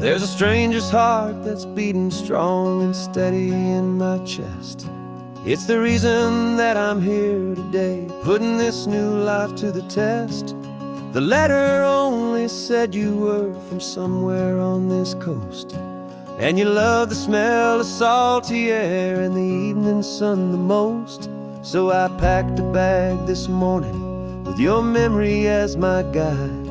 There's a stranger's heart that's beating strong and steady in my chest. It's the reason that I'm here today, putting this new life to the test. The letter only said you were from somewhere on this coast, and you love the smell of salty air and the evening sun the most. So I packed a bag this morning with your memory as my guide,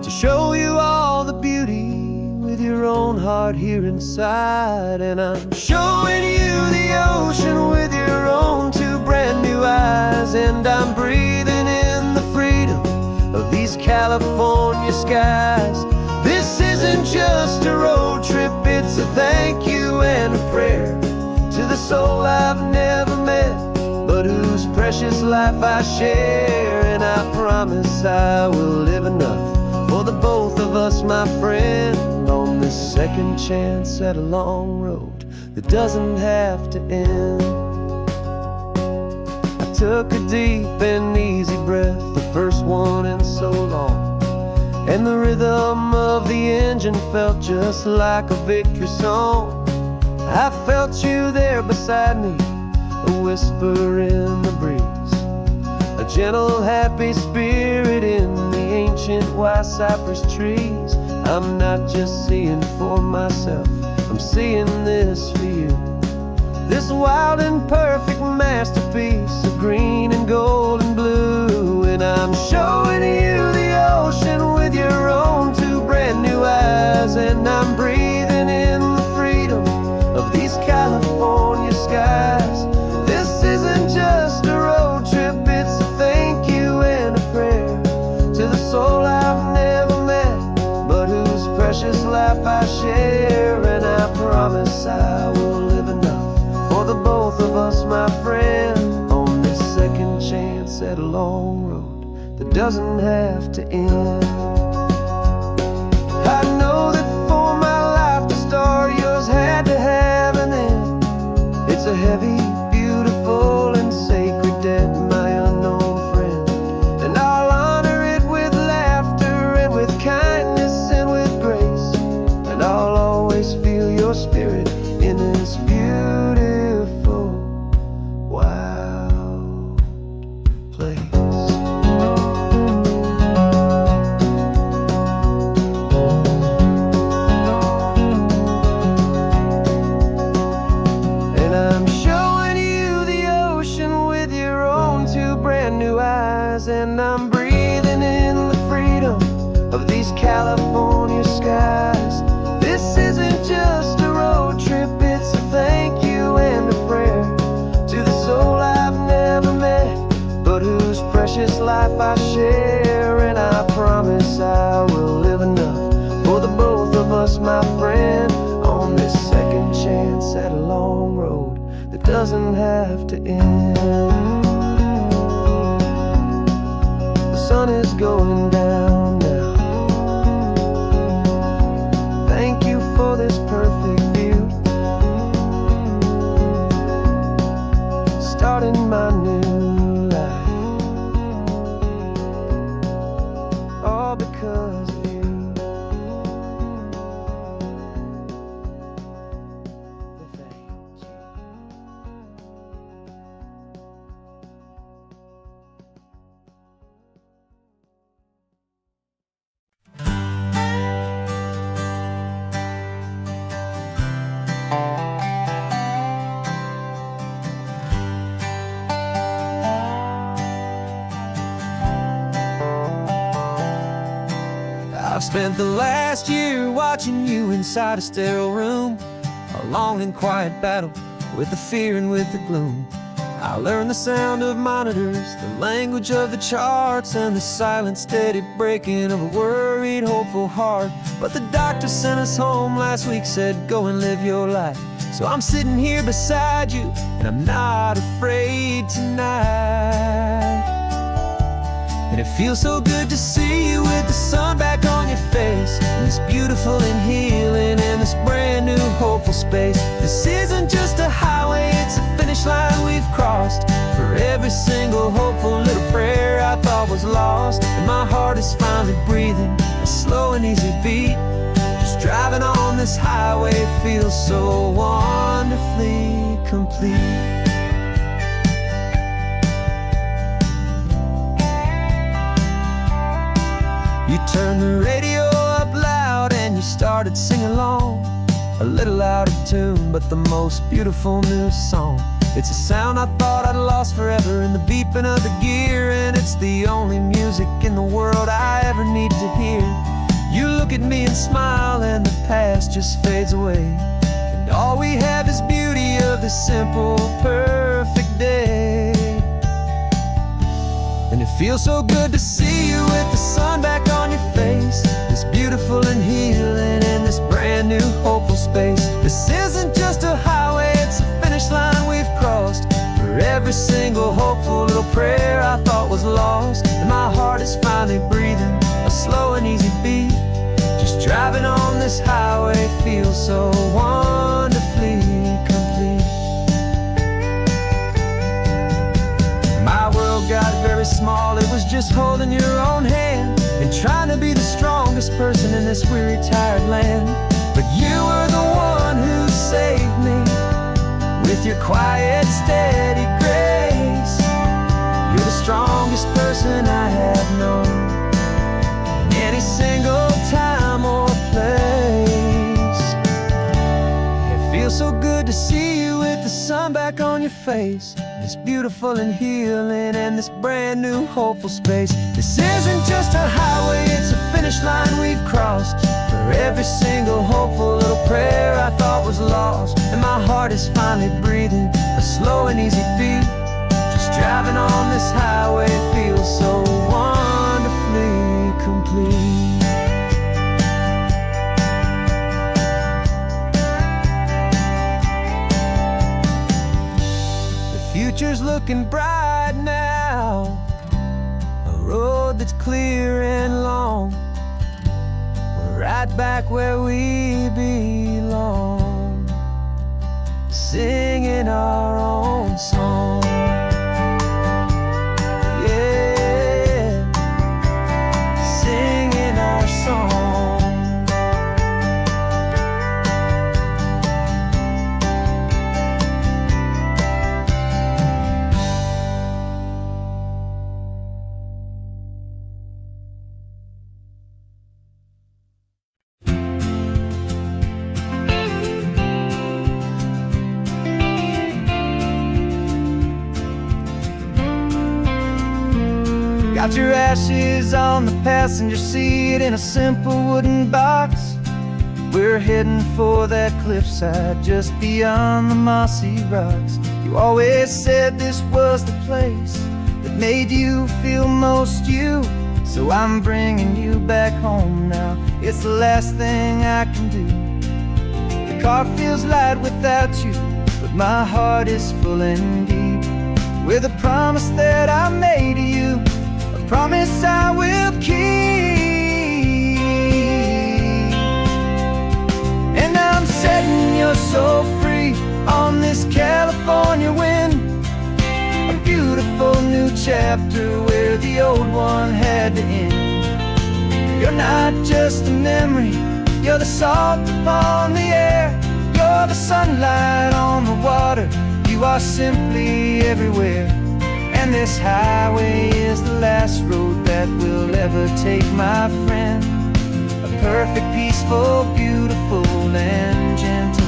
to show you all the beauty with your own heart here inside. And I'm showing you the ocean with your own two brand new eyes, and I'm breathing in the freedom of these California skies. This isn't just a road trip, it's a thank you and a prayer to the soul I've never met, but whose precious life I share. And I promise I will live enough for the both of us, my friend, on this second chance at a long road that doesn't have to end. I took a deep and easy breath, the first one in so long, and the rhythm of the engine felt just like a victory song. I felt you there beside me, a whisper in the breeze, a gentle happy spirit in the ancient white cypress trees. I'm not just seeing for myself, I'm seeing this for you, this wild and perfect masterpiece of green and gold and blue. And I'm showing you the ocean with your own two brand new eyes, and I'm breathing in the freedom of these California skies. This isn't just a road trip, it's a thank you and a prayer to the soul I've never met, but whose precious life I share. And I promise I will live enough for the both of us, my friend, on this second chance at a long road that doesn't have to end. I know that for my life to start, yours had to have an end. It's a heavy, beautiful, and sacred debt, my unknown friend, and I'll honor it with laughter and with kindness and with grace, and I'll always feel your spirit in this beautiful, wild place. And I'm showing you the ocean with your own two brand new eyes, and I'm breathing in the freedom of these California skies. This isn't just a road trip, it's a thank you and a prayer to the soul I've never met, but whose precious life I share. And I promise I will live enough for the both of us, my friend, on this second chance at a long road that doesn't have to end. The sun is going down now. Thank you for this perfect view, starting my new life, all because of you. Thank you. I've spent the last year watching you inside a sterile room, a long and quiet battle with the fear and with the gloom. I learned the sound of monitors, the language of the charts, and the silent steady breaking of a worried, hopeful heart. But the doctor sent us home last week, said go and live your life. So I'm sitting here beside you, and I'm not afraid tonight. And it feels so good to see you with the sun back on your face, and this beautiful and healing in this brand new hopeful space. This isn't just a highway, it's a finish line we've crossed. For every single hopeful little prayer I thought was lost, and my heart is finally breathing a slow and easy beat, just driving on this highway feels so wonderfully complete. You turned the radio up loud and you started singing along, a little out of tune, but the most beautiful new song. It's a sound I thought I'd lost forever in the beeping of the gear, and it's the only music in the world I ever need to hear. You look at me and smile, and the past just fades away, and all we have is beauty of this simple, perfect day. And it feels so good to see you with the sun back on your face, this beautiful and healing in this brand new hopeful space. This isn't just a highway, it's a finish line we've crossed. For every single hopeful little prayer I thought was lost, and my heart is finally breathing a slow and easy beat. Just driving on this highway feels so wonderfully complete. My world got very small, it was just holding your own hand and trying to be the strongest person in this weary, tired land. But you were the one who saved me with your quiet, steady grace. You're the strongest person I have known in any single time or place. It feels so good to see you with the sun back on your face, this beautiful and healing and this brand new hopeful space. This isn't just a highway, it's a finish line we've crossed. For every single hopeful little prayer I thought was lost, and my heart is finally breathing a slow and easy beat. Just driving on this highway feels so wonderfully complete. Future's looking bright now, a road that's clear and long. We're right back where we belong, singing our own song. Yeah, singing our song. Got your ashes on the passenger seat in a simple wooden box. We're heading for that cliffside just beyond the mossy rocks. You always said this was the place that made you feel most you, so I'm bringing you back home now. It's the last thing I can do. The car feels light without you, but my heart is full and deep with a promise that I made to you, a promise I will keep. And I'm setting your soul free on this California wind, a beautiful new chapter where the old one had to end. You're not just a memory, you're the salt upon the air, you're the sunlight on the water, you are simply everywhere. And this highway is the last road that we'll ever take, my friend. A perfect, peaceful, beautiful, and gentle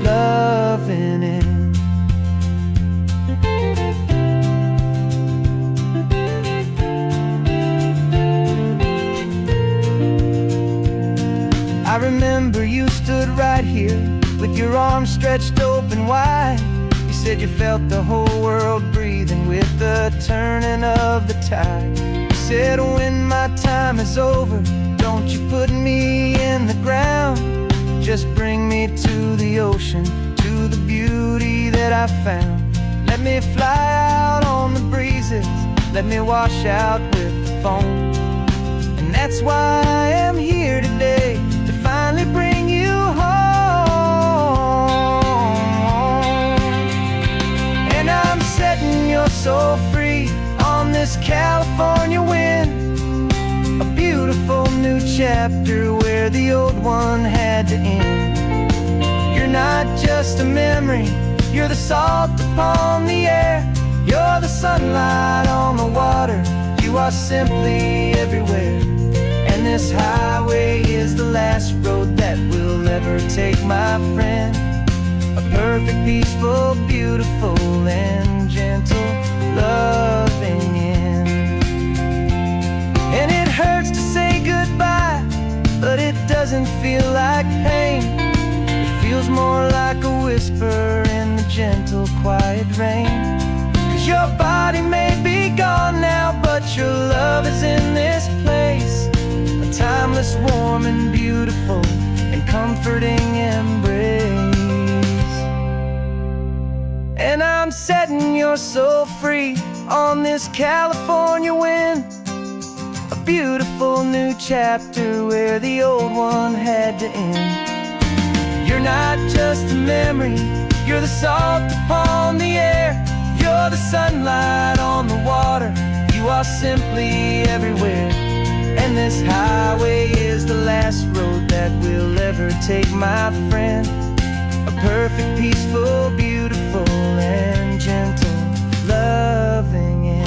loving end. I remember you stood right here with your arms stretched open wide. You said you felt the whole world breathing with the turning of the tide. You said when my time is over, don't you put me in the ground, just bring me to the ocean, to the beauty that I found. Let me fly out on the breezes, let me wash out with the foam. And that's why I am here today, to finally bring you home. And I'm setting your soul free on this California wind, a beautiful beautiful new chapter where the old one had to end. You're not just a memory, you're the salt upon the air. You're the sunlight on the water, you are simply everywhere. And this highway is the last road that we'll ever take, my friend. A perfect, peaceful, beautiful, and gentle, loving end. And it hurts to say goodbye, but it doesn't feel like pain. It feels more like a whisper in the gentle, quiet rain. 'Cause your body may be gone now, but your love is in this place. A timeless, warm, and beautiful, and comforting embrace. And I'm setting your soul free on this California wind. A beautiful new chapter where the old one had to end. You're not just a memory, you're the salt upon the air. You're the sunlight on the water, you are simply everywhere. And this highway is the last road that we'll ever take, my friend. A perfect, peaceful, beautiful, and gentle, loving end.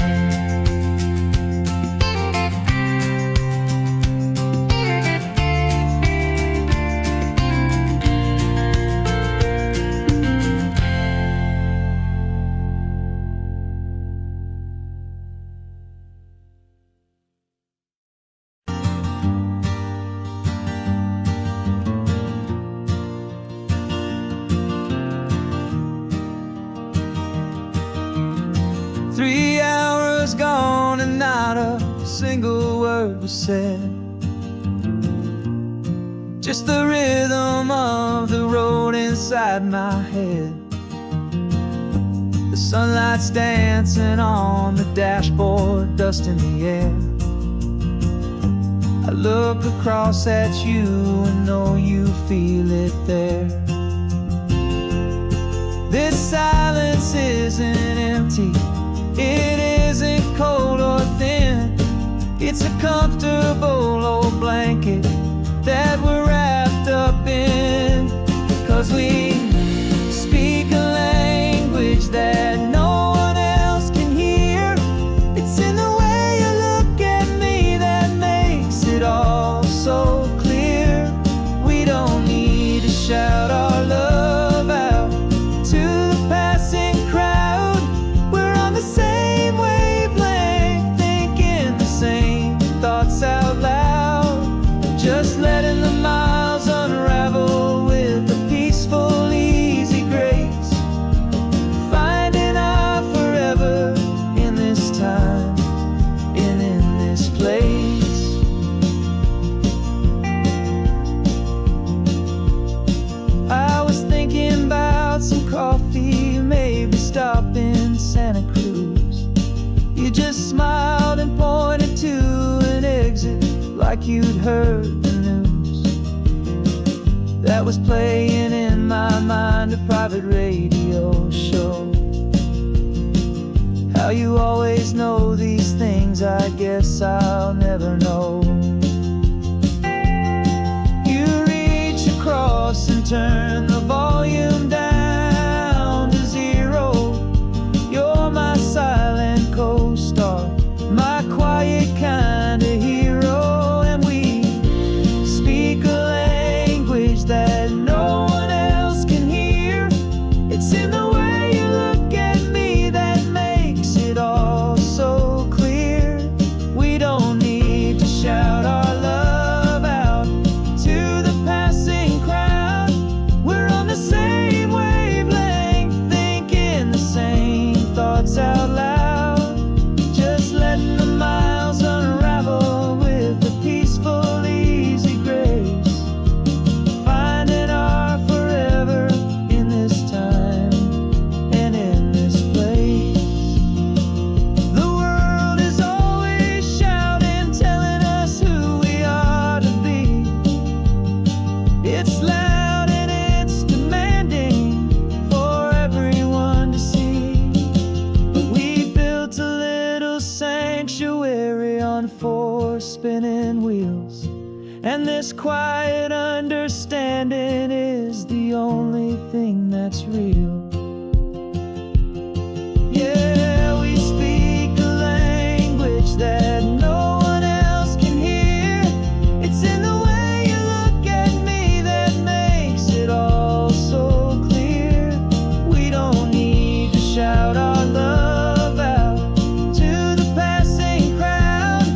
3 hours gone and not a single word was said. Just the rhythm of the road inside my head. The sunlight's dancing on the dashboard, dust in the air. I look across at you and know you feel it there. This silence isn't empty, it isn't cold or thin. It's a comfortable old blanket that we're wrapped up in. 'Cause we speak a language that no one else can hear. It's in the way you look at me that makes it all so clear. We don't need to shout our love out to the passing crowd. We're on the same wavelength, thinking the same thoughts out loud. Just letting the miles unravel with a peaceful, easy grace. Finding our forever in this time and in this place. I was thinking about some coffee, maybe stop in Santa Cruz. You just smiled and pointed to an exit like you'd heard the news. That was playing in my mind, a private radio show. How you always know these things, I guess I'll never know. You reach across and turn the volume down to 0. You're my silent co-star, my quiet kind of hero. And we speak a language that no one else can hear. It's in the way you look at me that makes it all so clear. We don't need to shout our love out to the passing crowd. We're And this quiet understanding is the only thing that's real. Yeah, we speak a language that no one else can hear. It's in the way you look at me that makes it all so clear. We don't need to shout our love out to the passing crowd.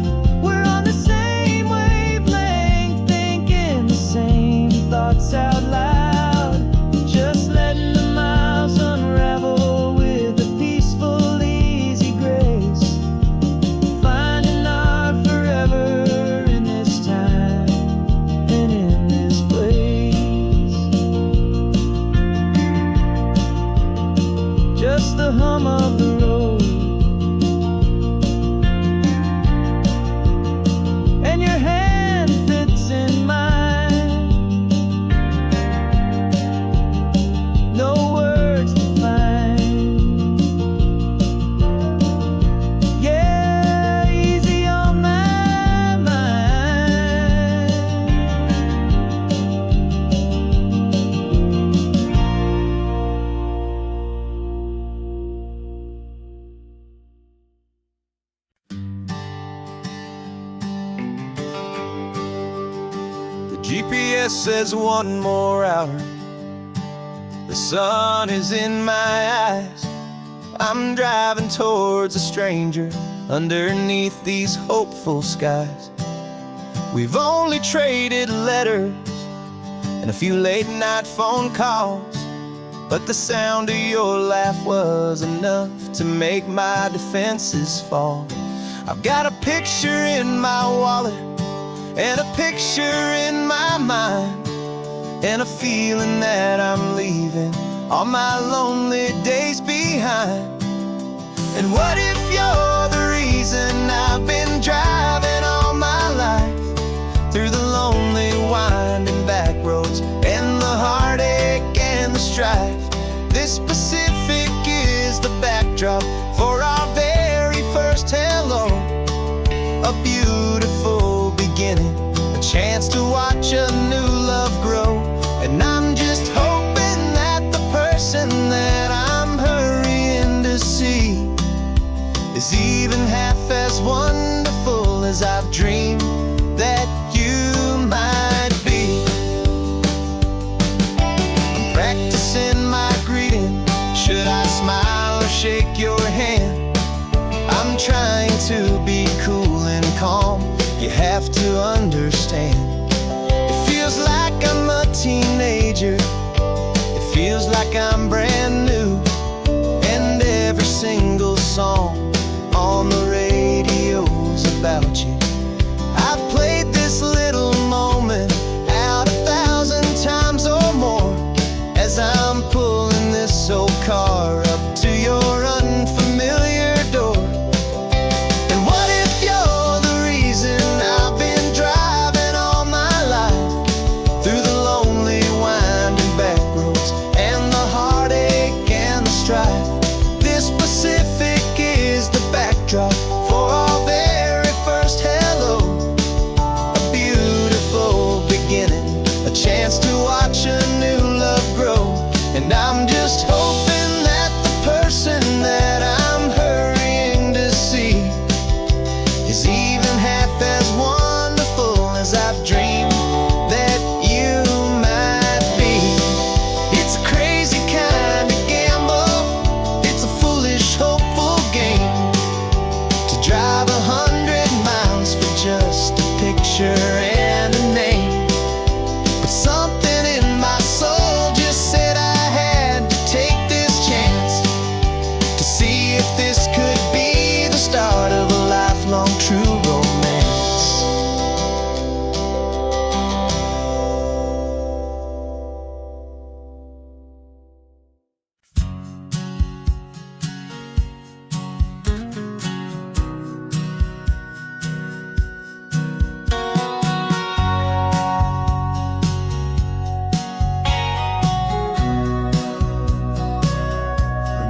We're on the same wavelength, thinking the same thoughts out loud. Just letting the miles unravel with a peaceful, easy grace. Finding our forever in this time and in this place. Just the hum of the road and your hand fits in mine. No words to find. Yeah, easy on my mind. The GPS says one more hour. The sun is in my eyes. I'm driving towards a stranger underneath these hopeful skies. We've only traded letters and a few late night phone calls, but the sound of your laugh was enough to make my defenses fall. I've got a picture in my wallet and a picture in my mind, and a feeling that I'm leaving all my lonely days behind. And what if you're the reason I've been driving all my life, through the lonely winding back roads and the heartache and the strife? This Pacific is the backdrop for our very first hello. A beautiful beginning, a chance to watch a new love grow. And I'm just hoping that the person that I'm hurrying to see is even half as wonderful as I've dreamed that you might be. I'm practicing my greeting. Should I smile or shake your hand? I'm trying to be cool and calm. You have to understand. It feels like I'm a teenager. It feels like I'm brand new. And every single song on the radio's about you. I've played this little moment out 1,000 times or more as I'm pulling this old car up to your unfamiliar door. And what if you're the reason I've been driving all my life, through the lonely winding back roads and the heartache and the strife? This Pacific is the backdrop for our very first hello. A beautiful beginning, a chance to watch a new love grow. And I'm just hoping that the person that I'm hurrying to see is even half as wonderful as I've dreamed that you might be. It's a crazy kind of gamble. It's a foolish, hopeful game to drive 100 miles for just a picture and a name. But something in my soul just said I had to take this chance to see if this could be the start of a lifelong true romance.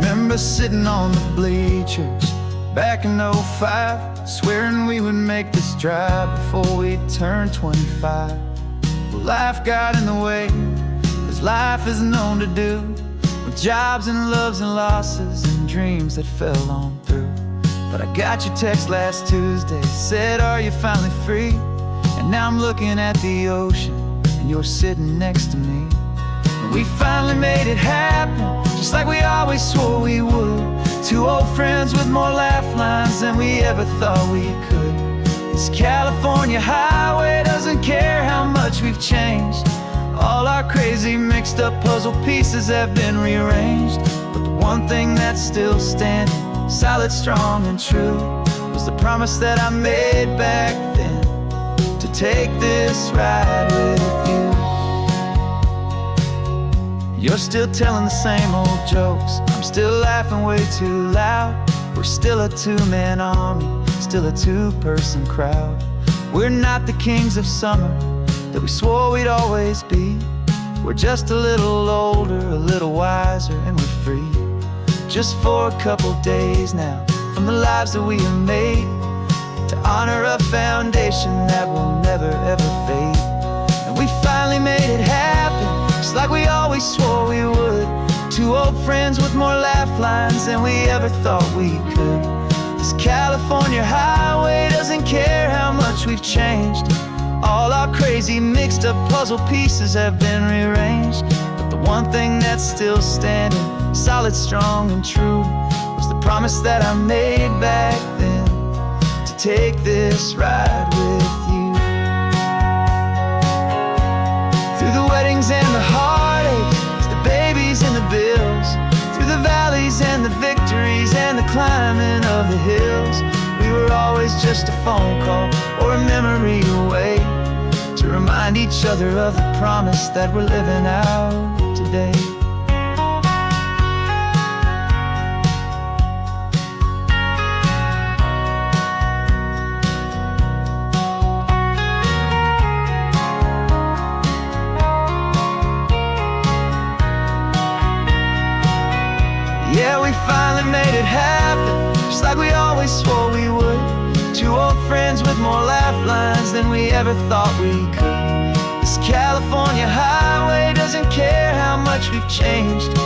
Remember sitting on the bleachers Back in '05, swearing we would make this drive before we turned 25. But life got in the way, as life is known to do, with jobs and loves and losses and dreams that fell on through. But I got your text last Tuesday, said, are you finally free? And now I'm looking at the ocean, and you're sitting next to me. And we finally made it happen, just like we always swore we would. Two old friends with more laugh lines than we ever thought we could. This California highway doesn't care how much we've changed. All our crazy mixed up puzzle pieces have been rearranged. But the one thing that's still standing, solid, strong, and true, was the promise that I made back then, to take this ride with you. You're still telling the same old jokes, I'm still laughing way too loud. We're still a two-man army, still a two-person crowd. We're not the kings of summer that we swore we'd always be. We're just a little older, a little wiser, and we're free. Just for a couple days now, from the lives that we have made, to honor a foundation that will never ever fade. And we finally made it happen, just like we always swore we would. Two old friends with more laugh lines than we ever thought we could. This California highway doesn't care how much we've changed. All our crazy mixed up puzzle pieces have been rearranged. But the one thing that's still standing, solid, strong, and true, was the promise that I made back then, to take this ride with you. Through the weddings and the heartaches, the babies and the bills, through the valleys and the victories and the climbing of the hills, we were always just a phone call or a memory away, to remind each other of the promise that we're living out today. Yeah, we finally made it happen, just like we always swore we would. Two old friends with more laugh lines than we ever thought we could. This California highway doesn't care how much we've changed.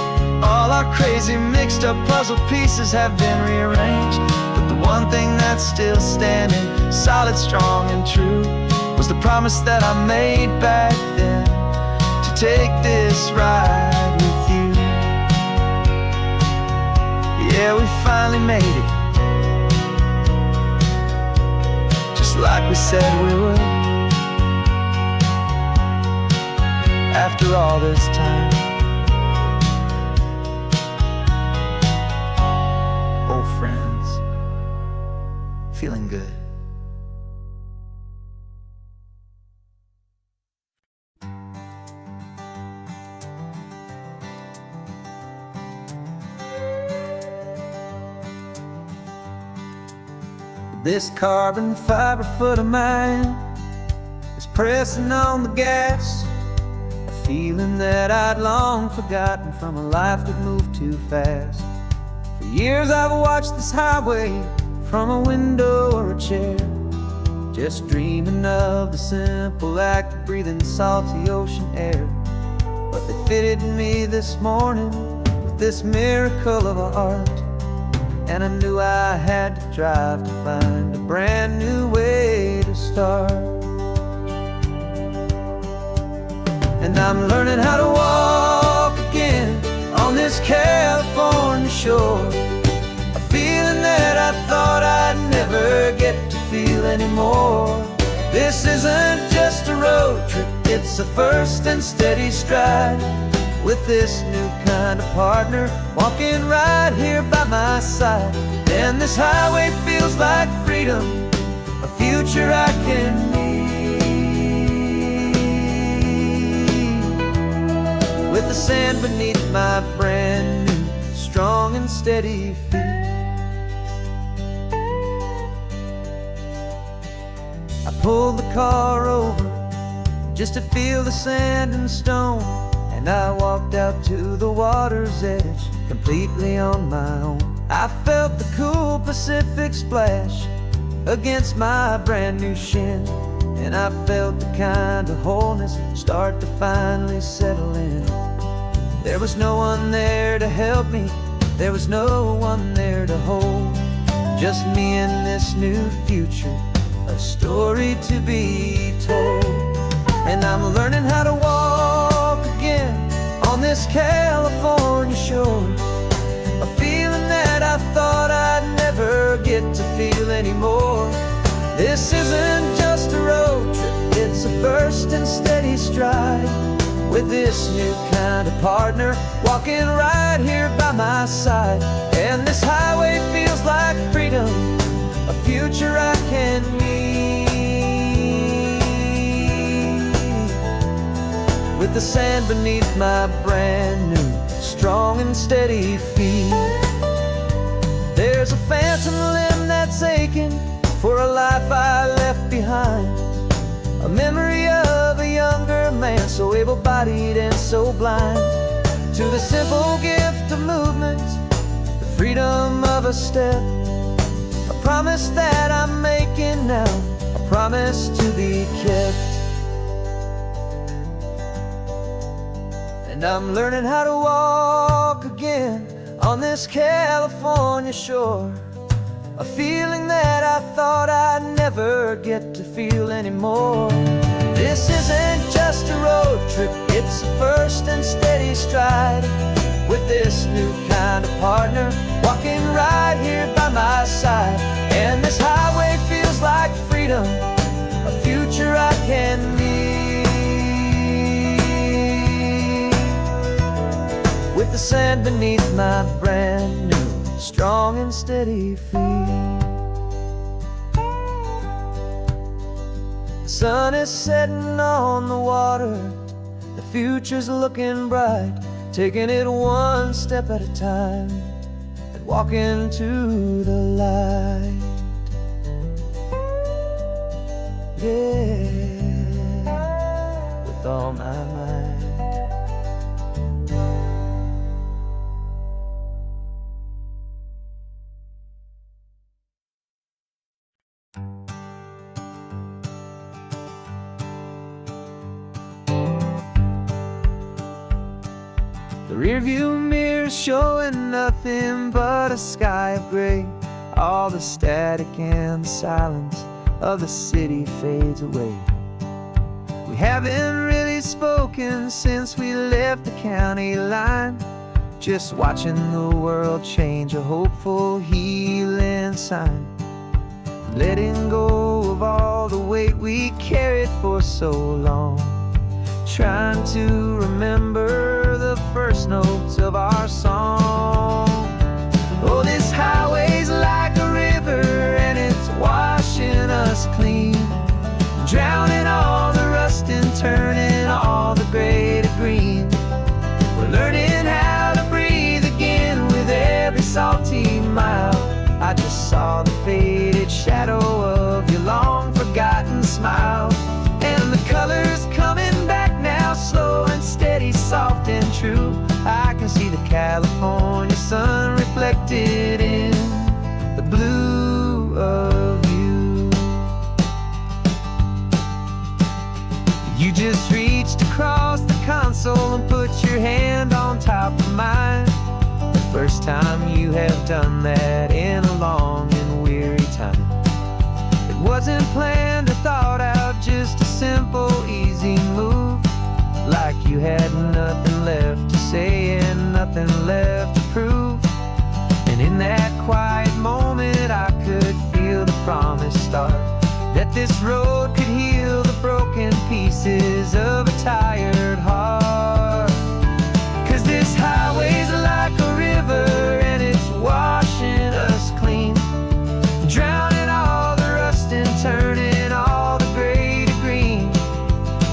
All our crazy mixed up puzzle pieces have been rearranged. But the one thing that's still standing, solid, strong, and true, was the promise that I made back then, to take this ride with you. Yeah, we finally made it, just like we said we would. After all this time, old friends, feeling good. This carbon fiber foot of mine is pressing on the gas, a feeling that I'd long forgotten from a life that moved too fast. For years I've watched this highway from a window or a chair, just dreaming of the simple act of breathing salty ocean air. But they fitted me this morning with this miracle of art, and I knew I had to drive to find a brand new way to start. And I'm learning how to walk again on this California shore, a feeling that I thought I'd never get to feel anymore. This isn't just a road trip, it's a first and steady stride, with this new kind of partner walking right here by my side. And this highway feels like freedom, a future I can need, with the sand beneath my brand new, strong and steady feet. I pulled the car over just to feel the sand and stone, and I walked out to the water's edge completely on my own. I felt the cool Pacific splash against my brand new shin, and I felt the kind of wholeness start to finally settle in. There was no one there to help me, there was no one there to hold, just me and this new future, a story to be told. And I'm learning how to walk again on this California shore, a feeling that I thought I'd never get to feel anymore. This isn't just a road trip, it's a first and steady stride, with this new kind of partner walking right here by my side. And this highway feels like freedom, a future I can meet, with the sand beneath my brand new, strong and steady feet. There's a phantom limb that's aching for a life I left behind, a memory of a younger man, so able-bodied and so blind, to the simple gift of movement, the freedom of a step, a promise that I'm making now, a promise to be kept. And I'm learning how to walk again on this California shore, a feeling that I thought I'd never get to feel anymore. This isn't just a road trip, it's a first and steady stride, with this new kind of partner walking right here by my side. And this highway feels like freedom, a future I can meet, with the sand beneath my brand new, strong and steady feet. The sun is setting on the water, the future's looking bright, taking it one step at a time and walking to the light. Yeah, with all my might. The rearview mirror's showing nothing but a sky of gray. All the static and the silence of the city fades away. We haven't really spoken since we left the county line, just watching the world change, a hopeful healing sign. Letting go of all the weight we carried for so long, trying to remember the first notes of our song. Oh, this highway's like a river and it's washing us clean, drowning all the rust and turning all the gray to green. We're learning how to breathe again with every salty mile. I just saw the faded shadow of your long forgotten smile, and the colors coming back now, slow and steady, soft and true. I can see the California sun reflected in the blue of you. You just reached across the console and put your hand on top of mine, the first time you have done that in a long and weary time. It wasn't planned or thought out, just a simple, easy move, like you had nothing left to say and nothing left to prove. And in that quiet moment I could feel the promise start, that this road could heal the broken pieces of a tired heart. 'Cause this highway's like a river and it's washing us clean, drowning all the rust and turning all the gray to green.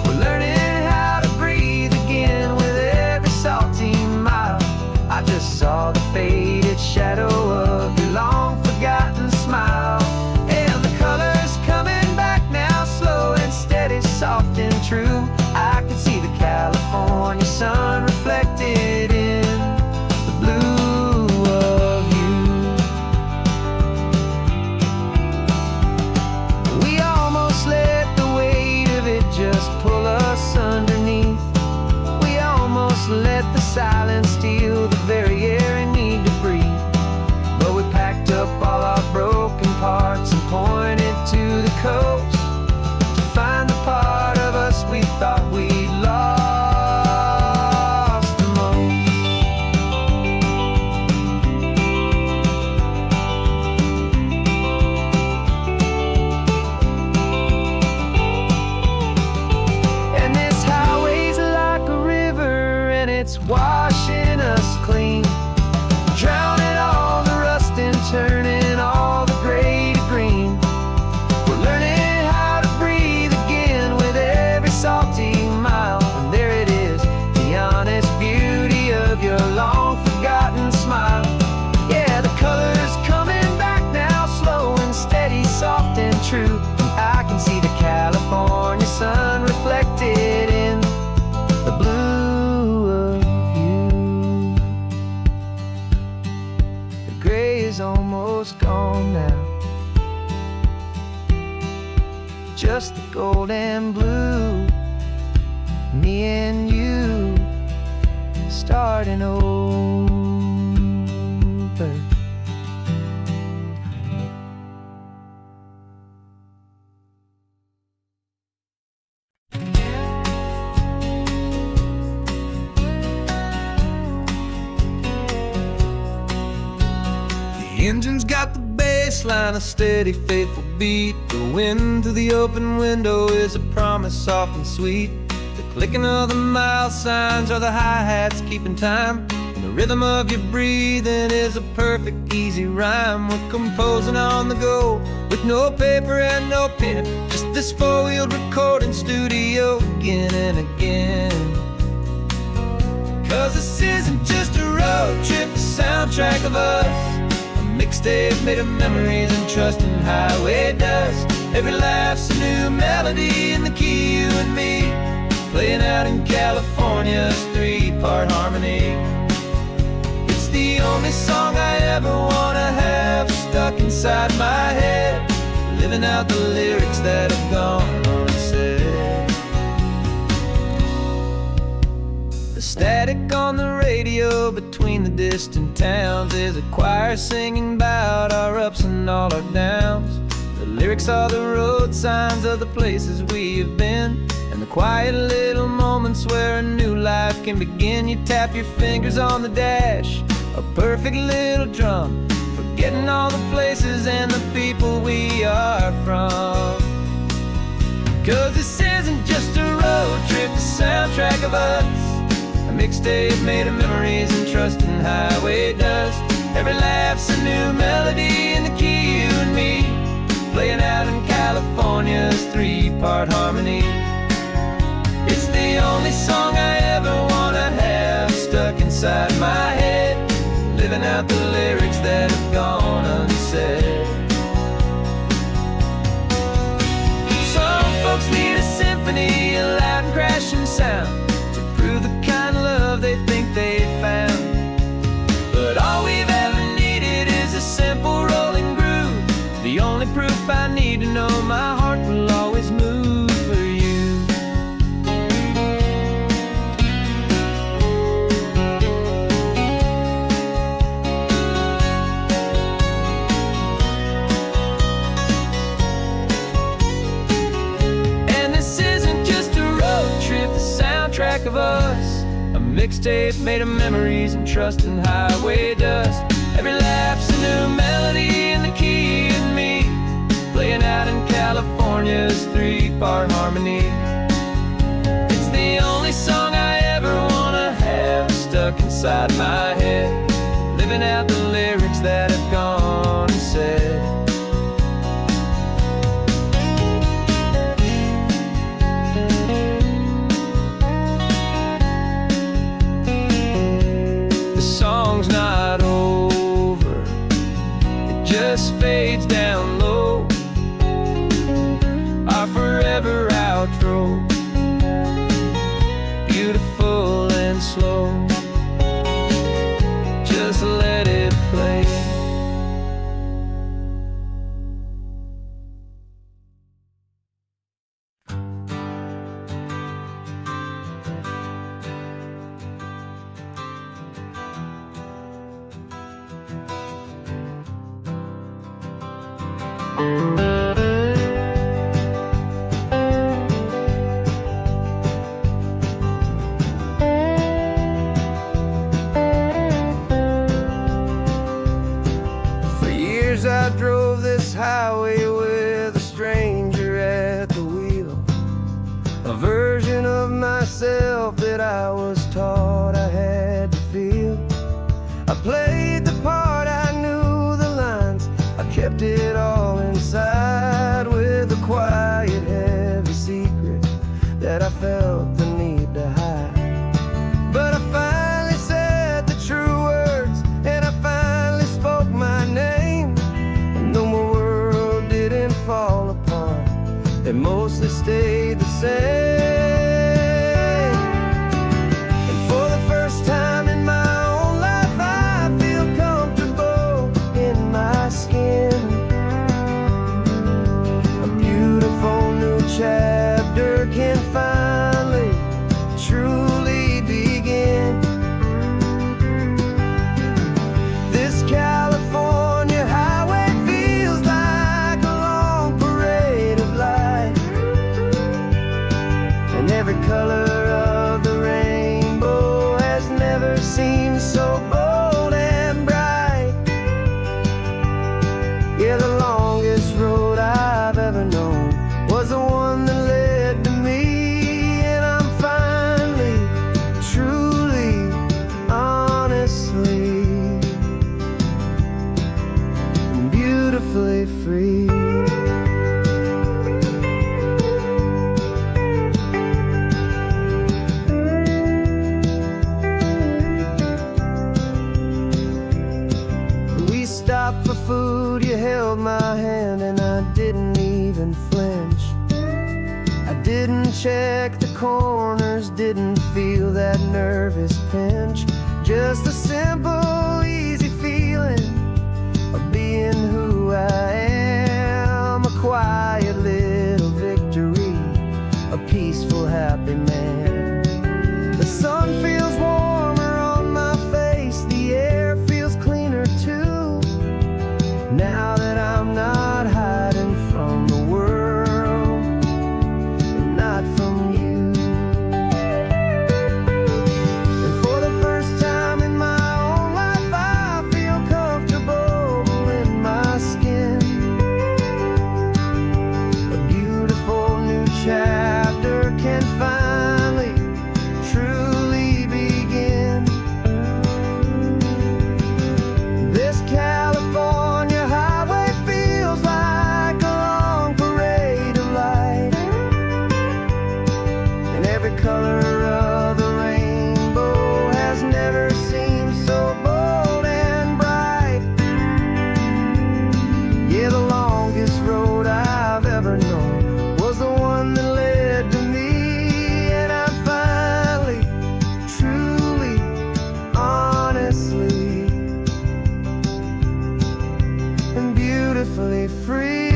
We're learning how to breathe again with every salty mile. I just saw the faded shadow of your long forgotten smile, and the colors coming back now, slow gray is almost gone now. Just the gold and blue, me and you starting over. The engine's got the bass line, a steady, faithful beat. The wind through the open window is a promise soft and sweet. The clicking of the mile signs are the hi-hats keeping time. And the rhythm of your breathing is a perfect, easy rhyme. We're composing on the go with no paper and no pen, just this four-wheeled recording studio again and again. 'Cause this isn't just a road trip, the soundtrack of us. Mixtape made of memories and trust in highway dust. Every laugh's a new melody in the key, you and me, playing out in California's three-part harmony. It's the only song I ever wanna have stuck inside my head, living out the lyrics that have gone unsaid. The static on the radio between the distant towns is a choir singing about our ups and all our downs. The lyrics are the road signs of the places we have been, and the quiet little moments where a new life can begin. You tap your fingers on the dash, a perfect little drum, forgetting all the places and the people we are from. 'Cause this isn't just a road trip, the soundtrack of us. A mixtape made of memories and trust in highway dust. Every laugh's a new melody in the key, you and me, playing out in California's three-part harmony. It's the only song I ever wanna have stuck inside my head, living out the lyrics that have gone unsaid. Some folks need a symphony, a loud and crashing sound, the kind of love they think they found. But all we've ever needed is a simple rolling groove, the only proof I need to know my heart will always move for you. And this isn't just a road trip, the soundtrack of us. A mixtape made of memories and trust in highway dust. Every laugh's a new melody in the key, and me, playing out in California's three-part harmony. It's the only song I ever wanna have stuck inside my head, living out the lyrics that have gone unsaid. Song's not over, it just fades down low, our forever outro, beautiful and slow. Just let it play. For years I drove this highway with a stranger at the wheel, a version of myself that I was taught I had to feel. I played the part, I knew the lines, I kept it all inside with a quiet, heavy secret that I felt the need to hide. But I finally said the true words, and I finally spoke my name, and though my world didn't fall apart, it mostly stayed the same. And for the first time in my own life, I feel comfortable beautifully free. We stopped for food, you held my hand, and I didn't even flinch. I didn't check the corners, didn't feel that nervous pinch. Just a simple, easy feeling of being who I am. A quiet little victory, a peaceful, happy man. The sun feels warmer on my face, the air feels cleaner too. Now that I'm not hiding from the world, and not from you. And for the first time in my own life, I feel comfortable in my skin. A beautiful new chapter can finally, truly begin. This California highway feels like a long parade of light, and every color of the rainbow has never seemed so bold and bright. Yeah, the longest road I've ever known was the one that led to me, and I'm finally, truly, honestly, and beautifully free.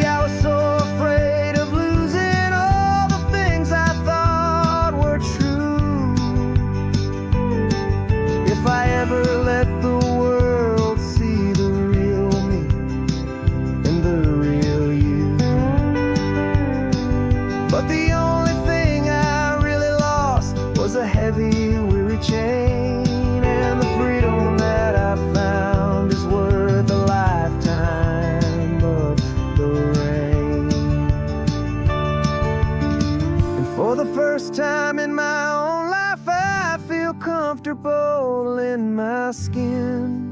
I was so afraid of losing all the things I thought were true. If I ever let the world see the real me and the real you. But the only thing I really lost was a heavy, weary chain, and the freedom that I found is worth a lifetime of the rain. And for the first time in my own life, I feel comfortable in my skin.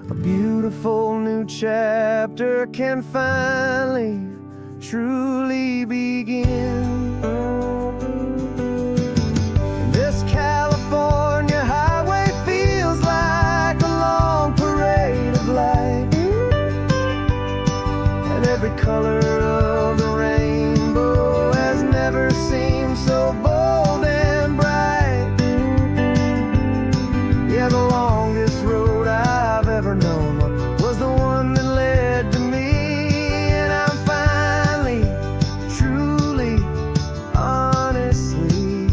A beautiful new chapter can finally, truly begin. This California highway feels like a long parade of light, and every color of the rainbow has never seemed so bold and bright. Yeah, the longest road I've ever known was the one that led to me, and I'm finally, truly, honestly,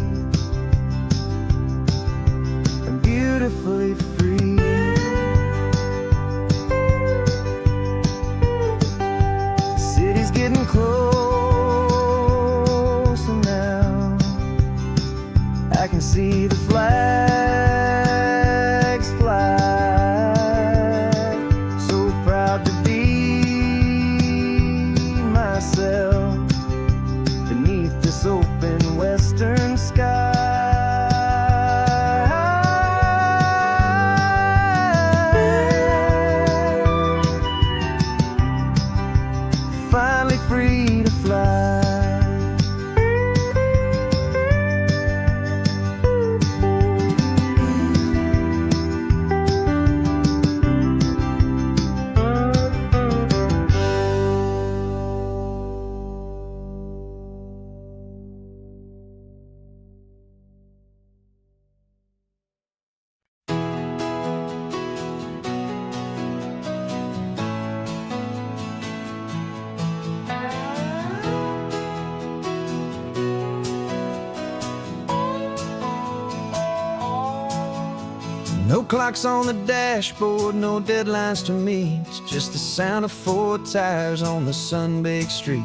and beautifully free. The city's getting closer now. I can see the flags fly. So proud to be myself beneath this open western sky. Finally free to fly. No clocks on the dashboard, no deadlines to meet. It's just the sound of 4 tires on the sun-baked street.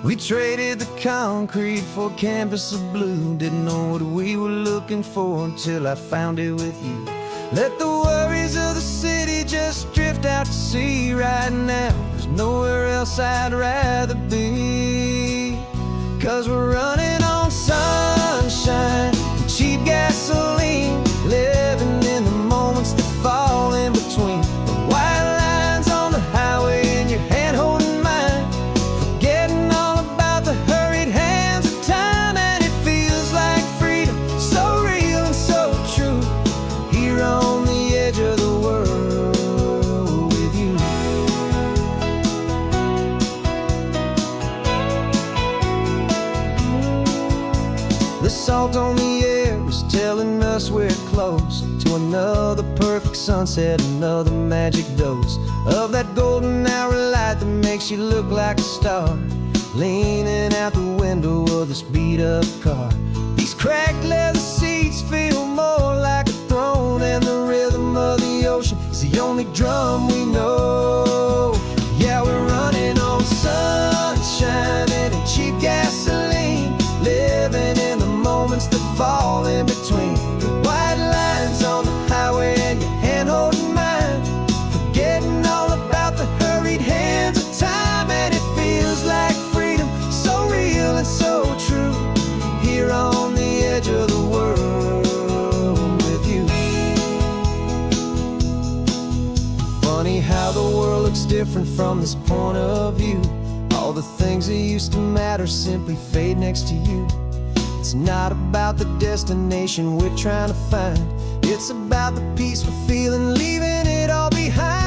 We traded the concrete for a canvas of blue. Didn't know what we were looking for until I found it with you. Let the worries of the city just drift out to sea right now. There's nowhere else I'd rather be. 'Cause we're running on sunshine and cheap gasoline, living in the moment close to another perfect sunset, another magic dose of that golden hour light that makes you look like a star, leaning out the window of this beat-up car. These cracked leather seats feel more like a throne, and the rhythm of the ocean is the only drum we know. Yeah, we're running on sunshine and cheap gasoline, living in the moments that fall in between the white lines on the highway and your hand holding mine, forgetting all about the hurried hands of time. And it feels like freedom, so real and so true, here on the edge of the world with you. Funny how the world looks different from this point of view. All the things that used to matter simply fade next to you. It's not about the destination we're trying to find, it's about the peace we're feeling, leaving it all behind.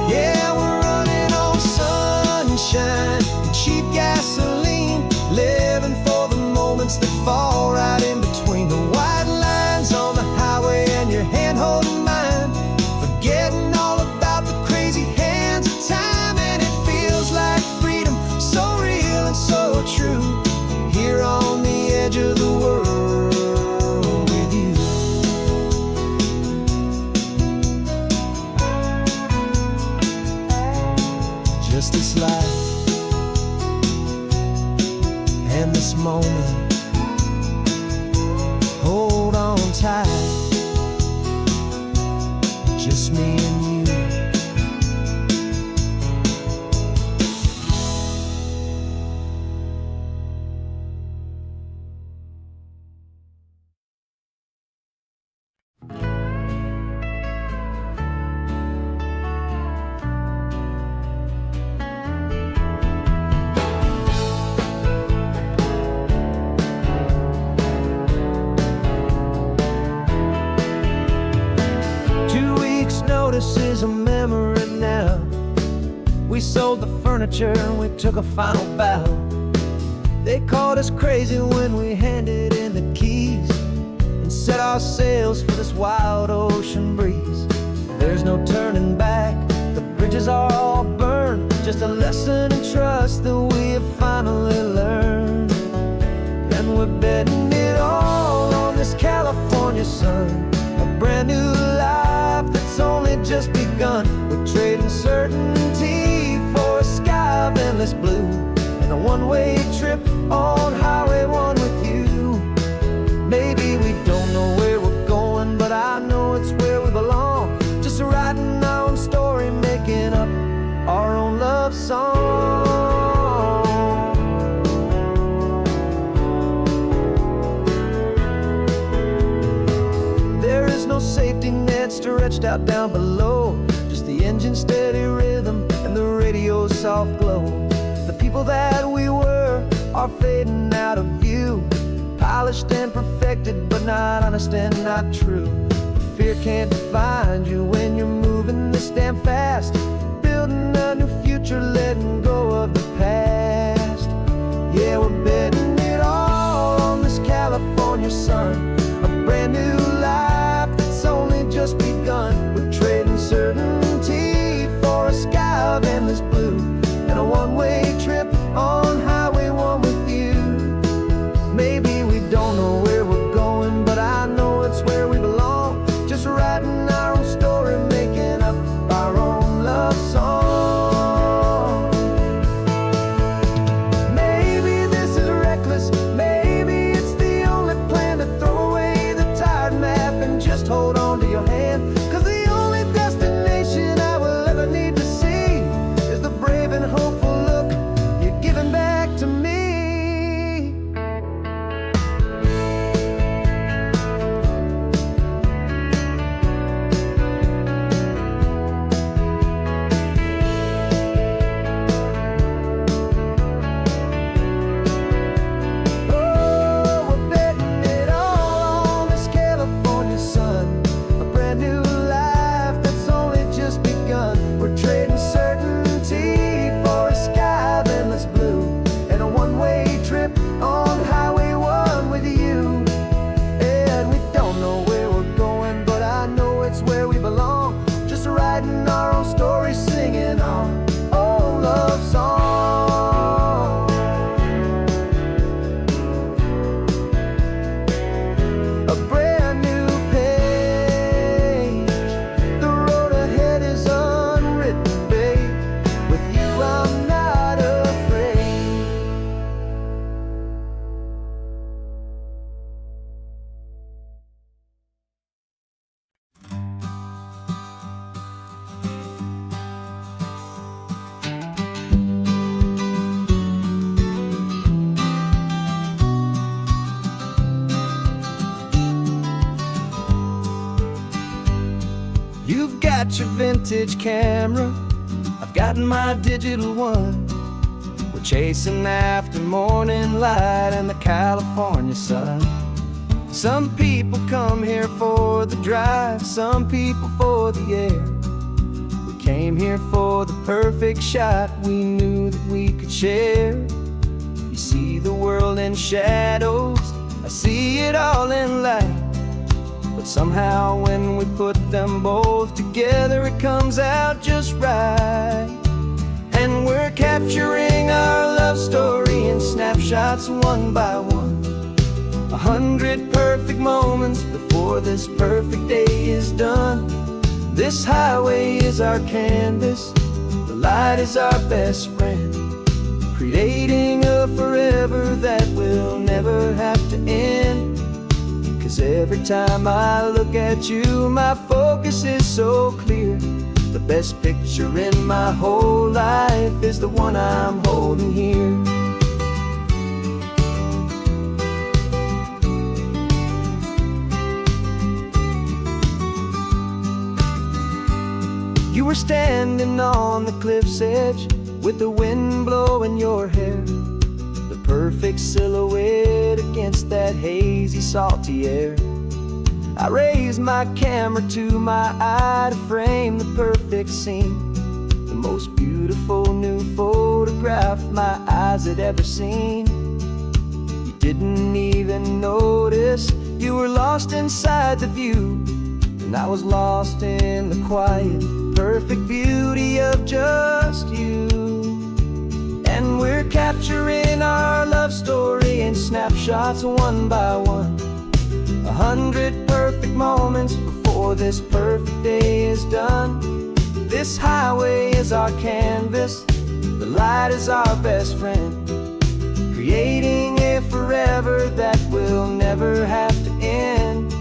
Yeah, we're running on sunshine and cheap gasoline, living for the moments that fall right in between the white lines on the highway and your hand holding mine, forgetting all about the crazy hands of time. And it feels like freedom, so real and so true, here on the edge of the world with you. Just this life and this moment, hold on tight, just me and you. Notice is a memory now. We sold the furniture and we took a final bow. They called us crazy when we handed in the keys and set our sails for this wild ocean breeze. There's no turning back, the bridges are all burned, just a lesson in trust that we have finally learned. And we're betting it all on this California sun, a brand new life that's only just begun. We're trading certainty for a sky of endless blue, and a one-way trip on Highway 1 with you. Maybe we don't know where we're going, but I know it's where we belong, just writing our own story, making up our own love song. There is no safety net stretched out down below, just the engine's steady rhythm and the radio's soft glow. The people that we were are fading out of view, polished and perfected, but not honest and not true. Fear can't define you when you're moving this damn fast, building a new future, letting go of the past. Yeah, we're betting it all on this California sun, a brand new life that's only just begun. We're trading certainty for a sky of endless blue, and a one-way trip on Highway 1 with you. Maybe we don't know where we're going, but I know it's where we belong, just writing our own story, making up our own love song. Maybe this is reckless, maybe it's the only plan to throw away the tired map and just hold on to your hand, 'cause the only destination I will ever need to see is the brave and hopeful look you're giving back to me. Oh, we're betting it all on this California You've got your vintage camera, I've got my digital one. We're chasing after morning light and the California sun. Some people come here for the drive, some people for the air. We came here for the perfect shot we knew that we could share. You see the world in shadows, I see it all in light. But somehow when we put them both together, it comes out just right. And we're capturing our love story in snapshots one by one. 100 perfect moments before this perfect day is done. This highway is our canvas, the light is our best friend, creating a forever that will never have to end. 'Cause every time I look at you, my focus is so clear. The best picture in my whole life is the one I'm holding here. You were standing on the cliff's edge with the wind blowing your hair, the perfect silhouette against that hazy, salty air. I raised my camera to my eye to frame the perfect scene, the most beautiful new photograph my eyes had ever seen. You didn't even notice you were lost inside the view, and I was lost in the quiet, perfect beauty of just you. And we're capturing our love story in snapshots one by one. 100 perfect moments before this perfect day is done. This highway is our canvas, the light is our best friend, creating a forever that will never have to end.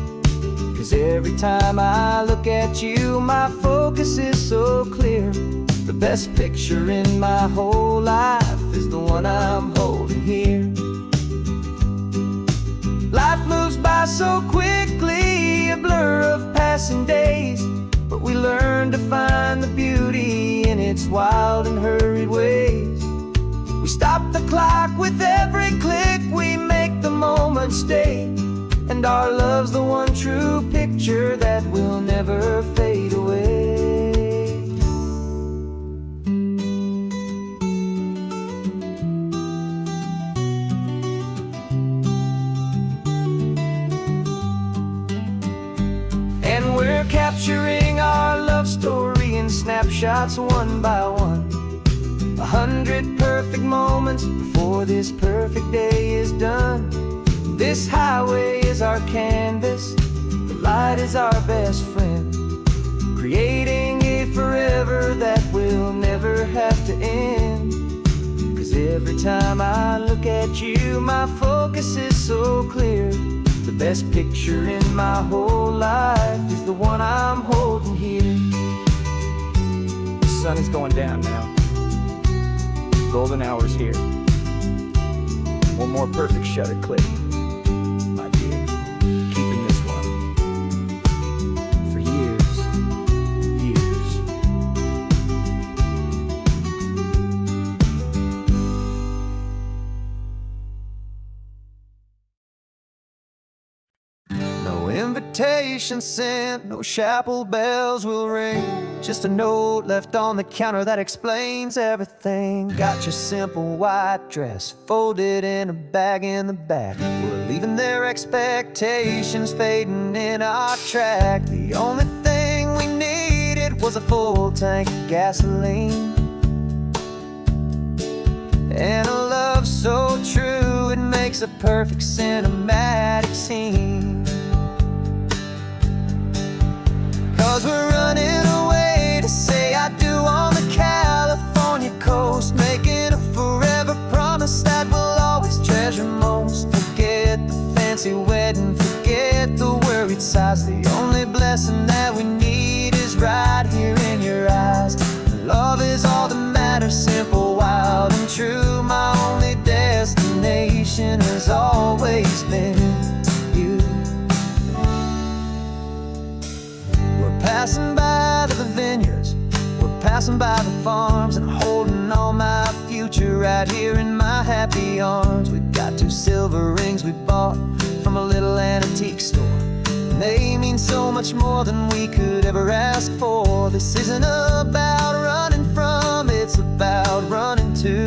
'Cause every time I look at you, my focus is so clear. The best picture in my whole life is the one I'm holding here. Life moves by so quickly, a blur of passing days, but we learn to find the beauty in its wild and hurried ways. We stop the clock with every click, we make the moment stay, and our love's the one true picture that will never fade away. We're capturing our love story in snapshots one by one. 100 perfect moments before this perfect day is done. This highway is our canvas, the light is our best friend, creating a forever that will never have to end. 'Cause every time I look at you, my focus is so clear. The best picture in my whole life is the one I'm holding here. The sun is going down now. Golden hour's here. One more perfect shutter click, my dear. Keeping this one for years, years. No invitation sent, no chapel bells will ring, just a note left on the counter that explains everything. Got your simple white dress folded in a bag in the back. We're leaving their expectations fading in our track. The only thing we needed was a full tank of gasoline, and a love so true it makes a perfect cinematic scene. 'Cause we're running away to say I do on the California coast, making a forever promise that we'll always treasure most. Forget the fancy wedding, forget the worried sighs. The only blessing that we need is right here in your eyes. Love is all that matters, simple, wild and true. My only destination has always been you. We're passing by passing by the farms and holding on my future right here in my happy arms. We've got 2 silver rings we bought from a little antique store, and they mean so much more than we could ever ask for. This isn't about running from, it's about running to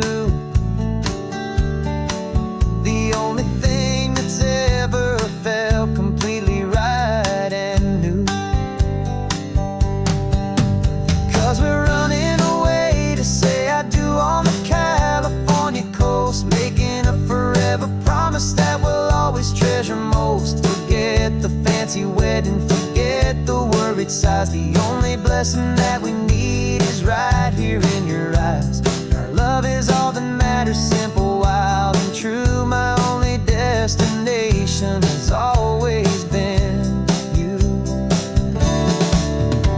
the only thing that's ever felt completely right and new. 'Cause we're running away to say I do on the California coast, making a forever promise that we'll always treasure most. Forget the fancy wedding, forget the worried sighs. The only blessing that we need is right here in your eyes. Our love is all that matters, simple, wild, and true. My only destination has always been you.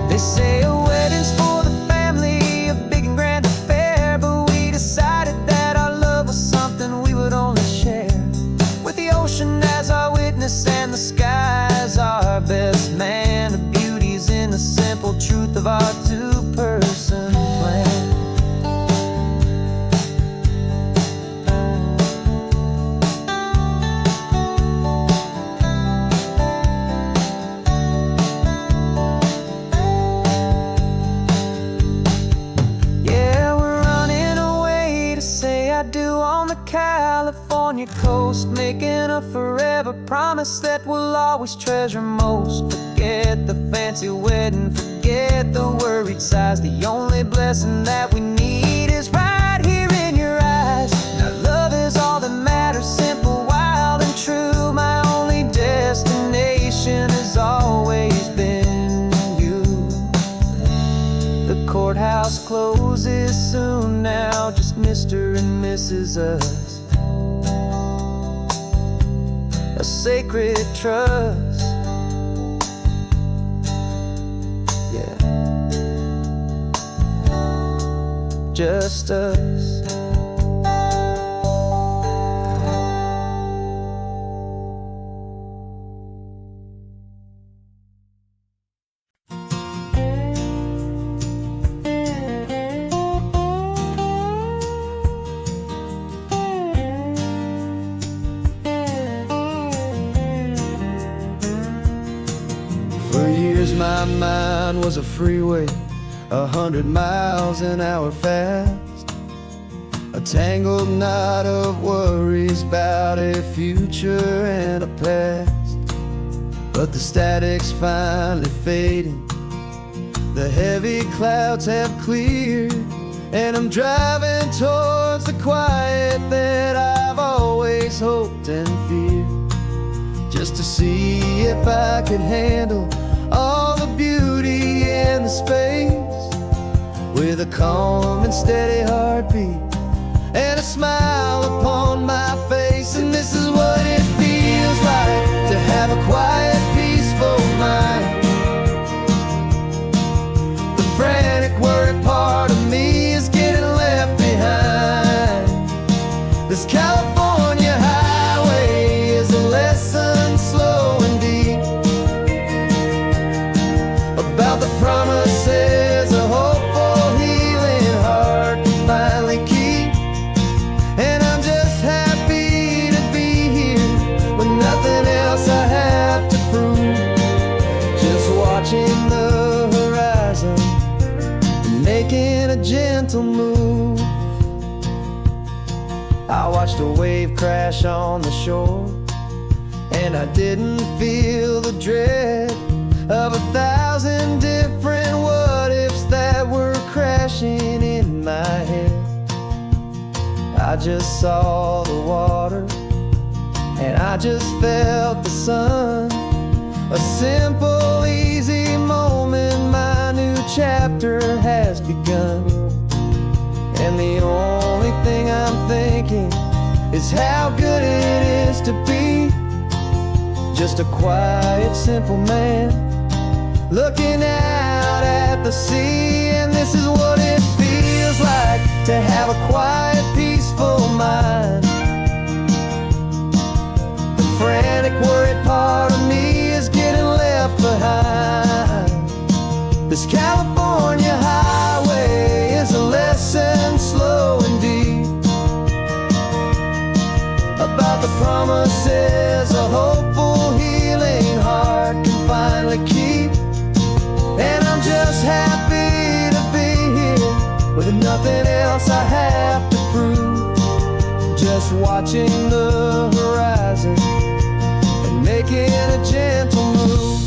They say a wedding's for the family, a big and grand affair, but we decided that our love was something we would only share with the ocean as our witness and the sky as our best man. The beauty's in the simple truth of our 2-person plan. California coast, making a forever promise that we'll always treasure most. Forget the fancy wedding, forget the worried sighs. The only blessing that we need is right here in your eyes. Now love is all that matters, simple, wild, and true. My only destination has always been you. The courthouse closes soon now, just Mr. and Mrs. Us. A sacred trust, yeah, just us. For years my mind was a freeway, 100 miles an hour fast, a tangled knot of worries about a future and a past. But the static's finally fading, the heavy clouds have cleared, and I'm driving towards the quiet that I've always hoped and feared, just to see if I could handle all the beauty and the space, with a calm and steady heartbeat and a smile upon my face. And this is what it feels like to have a quiet, peaceful mind. The frantic, worried part of me is getting left behind. This California highway is a lesson slow and deep about the promises a hopeful, healing heart can finally keep. And I'm just happy to be here with nothing else I have to prove, just watching the horizon and making a gentle move. I watched a wave crash on the shore, and I didn't feel the dread of 1,000 different what-ifs that were crashing in my head. I just saw the water, and I just felt the sun. A simple, easy moment, my new chapter has begun. And the only thing I'm thinking is how good it is to be just a quiet, simple man looking out at the sea. And this is what it feels like to have a quiet, peaceful mind. The frantic, worried part of me is getting left behind. This California highway nothing else I have to prove. Just watching the horizon and making a gentle move.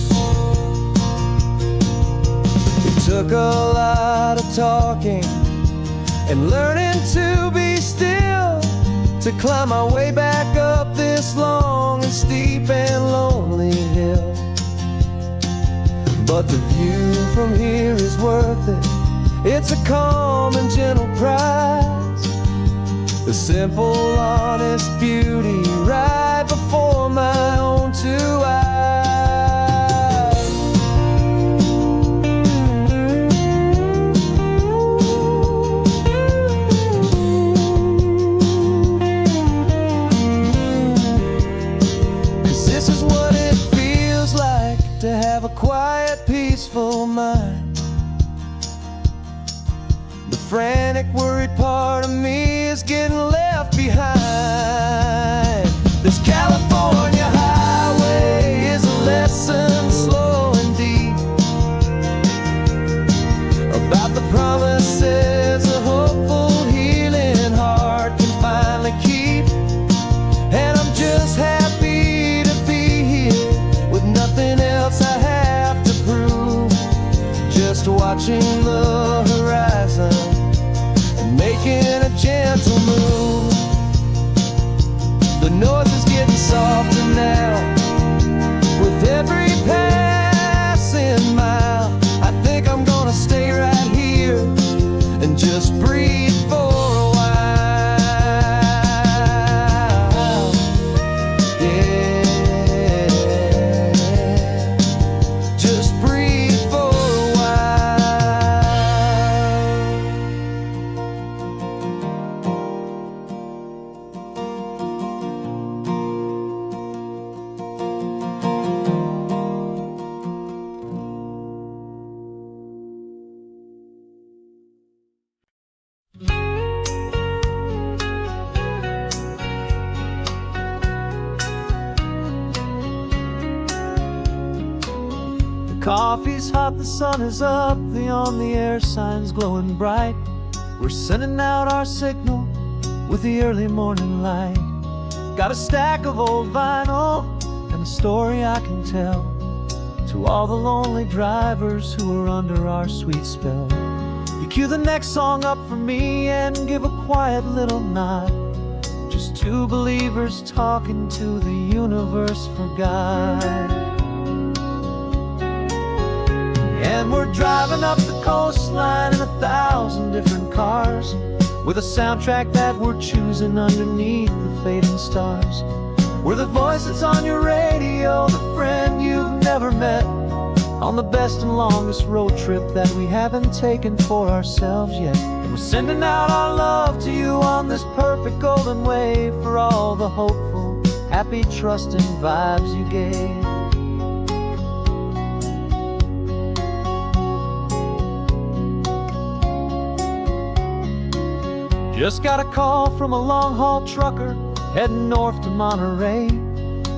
It took a lot of talking and learning to be still, to climb my way back up this long and steep and lonely hill. But the view from here is worth it. It's a calm and gentle prize, the simple, honest beauty right before my own two eyes. 'Cause this is what it feels like to have a quiet, peaceful mind. The frantic, worried part of me is getting left behind. This California highway is a lesson slow and deep about the promises a hopeful, healing heart can finally keep. And I'm just happy to be here with nothing else I have to prove. Just watching the horizon and making a gentle move. The noise is getting softer now with every passing mile. I think I'm gonna stay right here and just breathe for a while. Yeah, just breathe for a while. The coffee's hot, the sun is up, the on the air sign's glowing bright. We're sending out our signal with the early morning light. Got a stack of old vinyl and a story I can tell to all the lonely drivers who are under our sweet spell. You cue the next song up for me and give a quiet little nod. Just two believers talking to the universe for God. And we're driving up the coastline in 1,000 different cars, with a soundtrack that we're choosing underneath the fading stars. We're the voice that's on your radio, the friend you've never met, on the best and longest road trip that we haven't taken for ourselves yet. And we're sending out our love to you on this perfect golden wave for all the hopeful, happy, trusting vibes you gave. Just got a call from a long-haul trucker heading north to Monterey.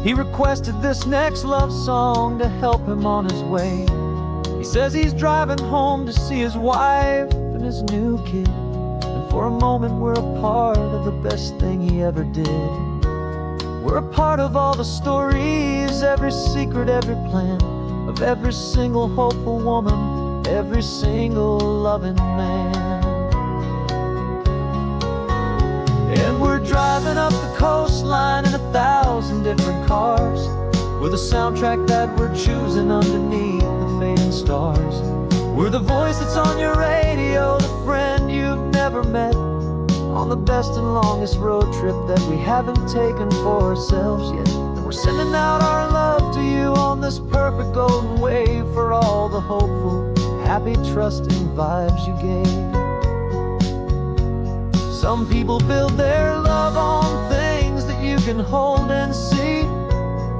He requested this next love song to help him on his way. He says he's driving home to see his wife and his new kid, and for a moment we're a part of the best thing he ever did. We're a part of all the stories, every secret, every plan, of every single hopeful woman, every single loving man. And we're driving up the coastline in 1,000 different cars, with a soundtrack that we're choosing underneath the fading stars. We're the voice that's on your radio, the friend you've never met, on the best and longest road trip that we haven't taken for ourselves yet. And we're sending out our love to you on this perfect golden wave for all the hopeful, happy, trusting vibes you gave. Some people build their love on things that you can hold and see,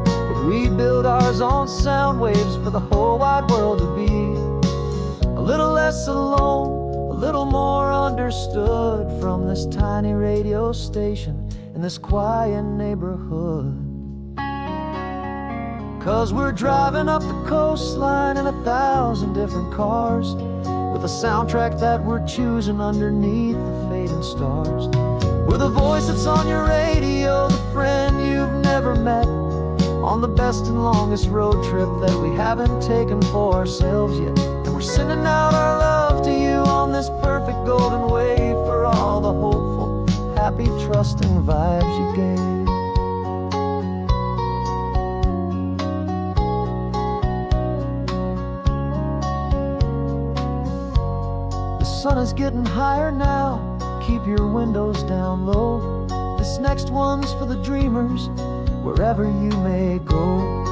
but we build ours on sound waves for the whole wide world to be a little less alone, a little more understood from this tiny radio station in this quiet neighborhood. 'Cause we're driving up the coastline in 1,000 different cars, with a soundtrack that we're choosing underneath the fading stars. We're the voice that's on your radio, the friend you've never met, on the best and longest road trip that we haven't taken for ourselves yet. And we're sending out our love to you on this perfect golden wave for all the hopeful, happy, trusting vibes you gave. The sun is getting higher now, keep your windows down low. This next one's for the dreamers, wherever you may go.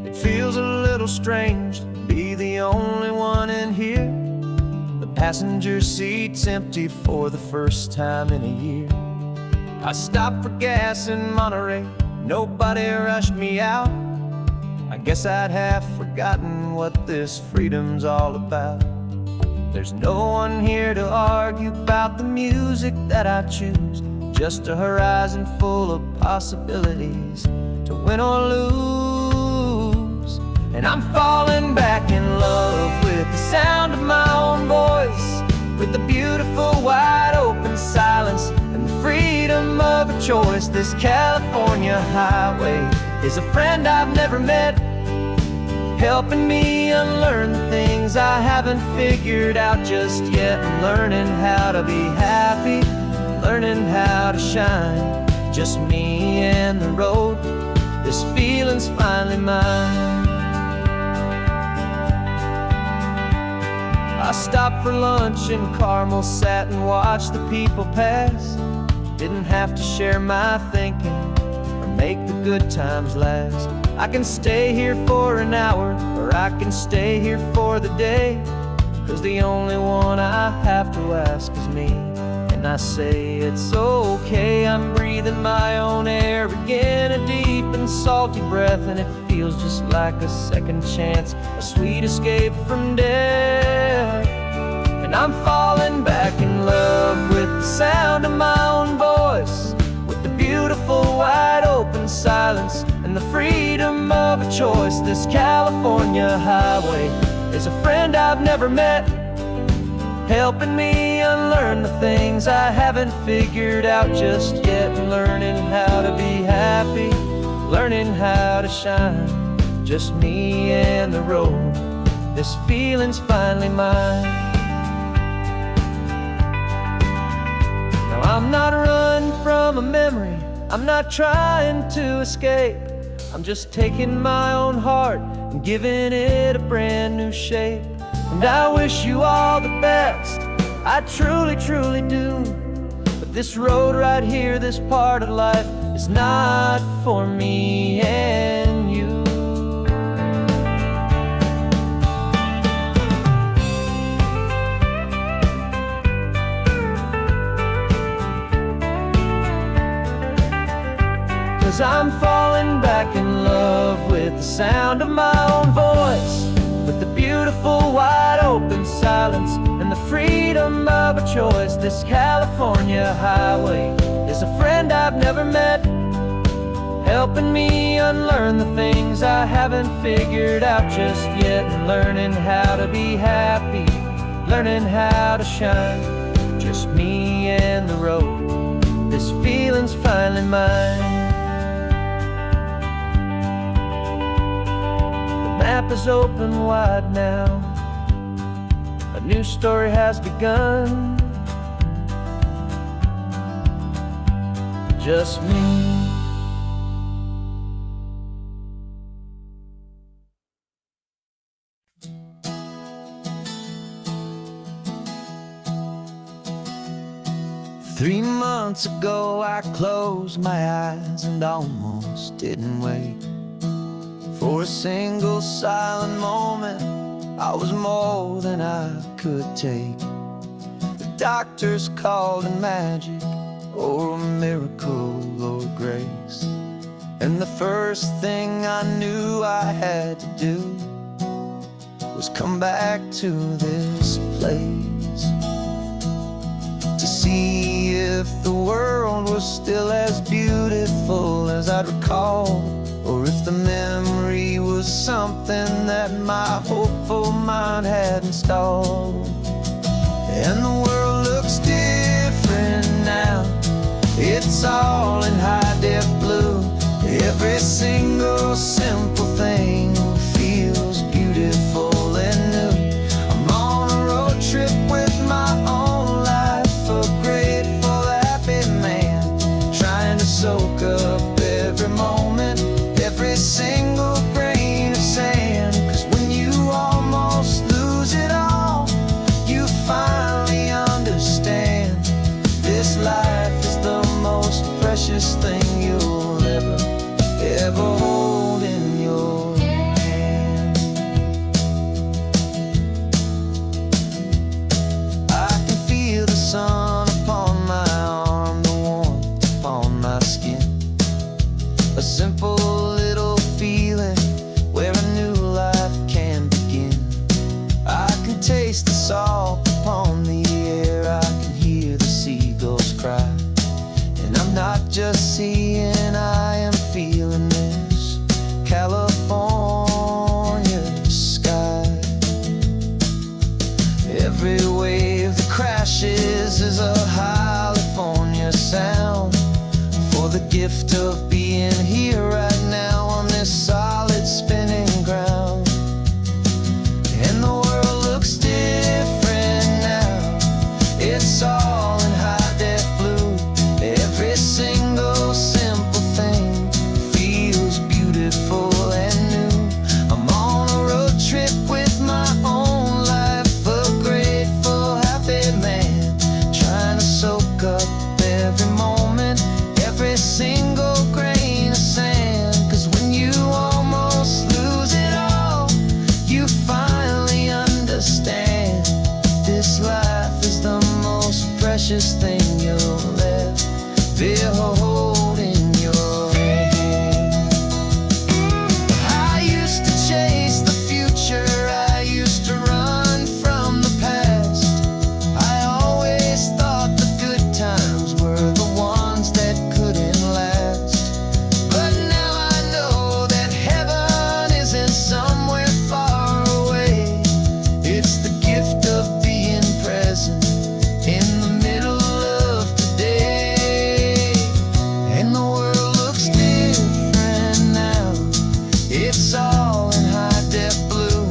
It feels a little strange to be the only one in here. The passenger seat's empty for the first time in a year. I stopped for gas in Monterey, nobody rushed me out. I guess I'd half forgotten what this freedom's all about. There's no one here to argue about the music that I choose, just a horizon full of possibilities to win or lose. And I'm falling back in love with the sound of my own voice, with the beautiful wide open silence and the freedom of a choice. This California highway is a friend I've never met, helping me unlearn the things I haven't figured out just yet. I'm learning how to be happy, learning how to shine, just me and the road. This feeling's finally mine. I stopped for lunch in Carmel, sat and watched the people pass. Didn't have to share my thinking or make the good times last. I can stay here for an hour, or I can stay here for the day, 'cause the only one I have to ask is me. And I say it's okay, I'm breathing my own air again, a deep and salty breath, and it feels just like a second chance, a sweet escape from death. And I'm falling back in love with the sound of my own voice, with the beautiful wide open silence and the freedom of a choice. This California highway is a friend I've never met, helping me unlearn the things I haven't figured out just yet. And learning how to be happy, learning how to shine, just me and the road. This feeling's finally mine. Now I'm not running from a memory, I'm not trying to escape. I'm just taking my own heart and giving it a brand new shape. And I wish you all the best, I truly, truly do. But this road right here, this part of life, is not for me and you. 'Cause I'm falling back in love with the sound of my own voice, with the beautiful wide open silence and the freedom of a choice. This California highway is a friend I've never met, helping me unlearn the things I haven't figured out just yet. And learning how to be happy, learning how to shine, just me and the road. This feeling's finally mine. The map is open wide now, a new story has begun, just me. Three months ago I closed my eyes and almost didn't wake. For a single silent moment, I was more than I could take. The doctors called it magic, or a miracle, or grace. And the first thing I knew I had to do was come back to this place to see if the world was still as beautiful as I'd recall, or if the memory was something that my hopeful mind had installed. And the world looks different now. It's all in high-def blue. Every single simple thing feels beautiful and new. I'm on a road trip with my own life, a grateful, happy man, trying to soak up every moment, every single grain of sand. 'Cause when you almost lose it all, you finally understand this life is the most precious thing you'll ever hold in your hand. I can feel the sun upon my arm, the warmth upon my skin, a simple little feeling where a new life can begin. I can taste the salt upon the air, I can hear the seagulls cry, and I'm not just seeing, I am feeling this California sky. Every wave that crashes is a California sound, for the gift of being here right now on this solid spinning ground. And the world looks different now. It's all in high-def blue. Every single simple thing feels beautiful and new. I'm on a road trip with my own life, a grateful, happy man, trying to soak up every moment, every single grain of sand. 'Cause when you almost lose it all, you finally understand this life is the most precious thing you'll ever hold in your hand. I used to chase the future, I used to run from the past. I always thought the good times were the ones that couldn't last. But now I know that heaven isn't somewhere far away. It's the gift of being present in the middle of today. And the world looks different now. It's all in high-def blue.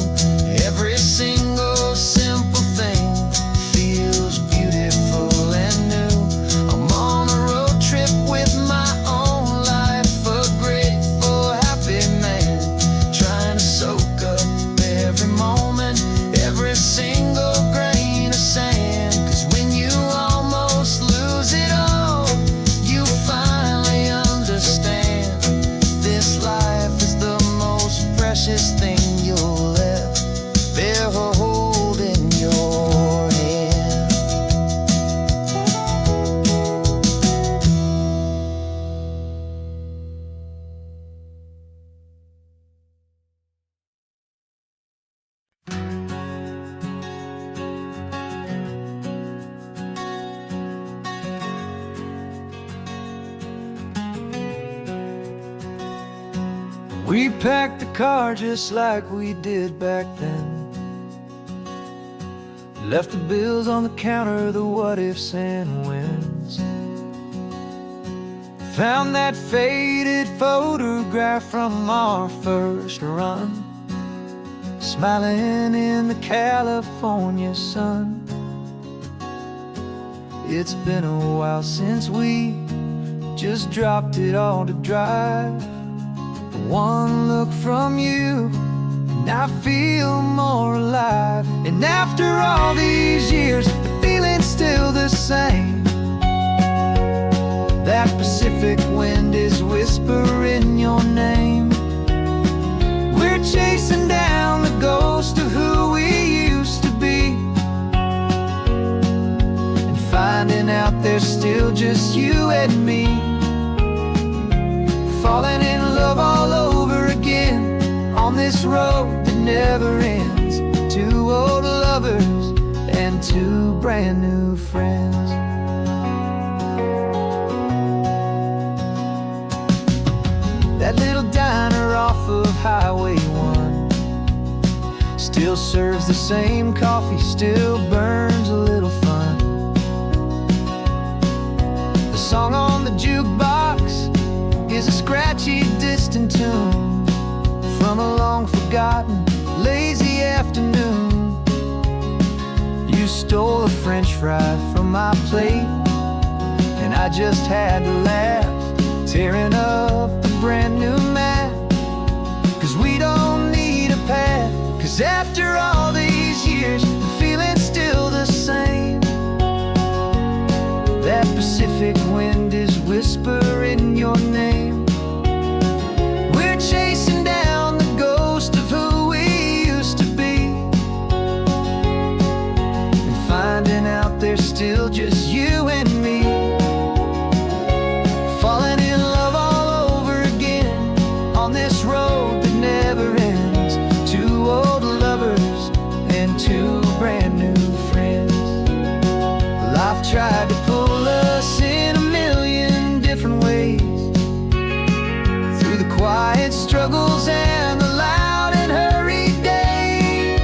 Every single simple thing feels beautiful and new. I'm on a road trip with my own life, a grateful, happy man, trying to soak up every moment, every single grain of sand. 'Cause when you almost lose it all, you finally understand this life is the most precious thing you'll ever hold in your hand. We packed the car just like we did back then, left the bills on the counter, the what-ifs and whens. Found that faded photograph from our first run, smiling in the California sun. It's been a while since we just dropped it all to drive. One look from you and I feel more alive. And after all these years, the feeling's still the same. That Pacific wind is whispering your name. We're chasing down the ghost of who we used to be, and finding out there's still just you and me. falling in love all over again on this road that never ends. Two old lovers and two brand new friends. That little diner off of Highway 1 still serves the same coffee, still burns a little fun. The song on the jukebox is a scratchy, distant tune from a long-forgotten, lazy afternoon. You stole a French fry from my plate, and I just had to laugh, tearing up the brand new map. 'Cause we don't need a path, 'cause after all these years, the feeling's still the same. That Pacific wind is whispering your name. We're chasing down the ghost of who we used to be, and finding out there's still just you and me. Falling in love all over again on this road that never ends. Two old lovers and two brand new friends. Life tried to pull us in a million different ways, through the quiet struggles and the loud and hurried days.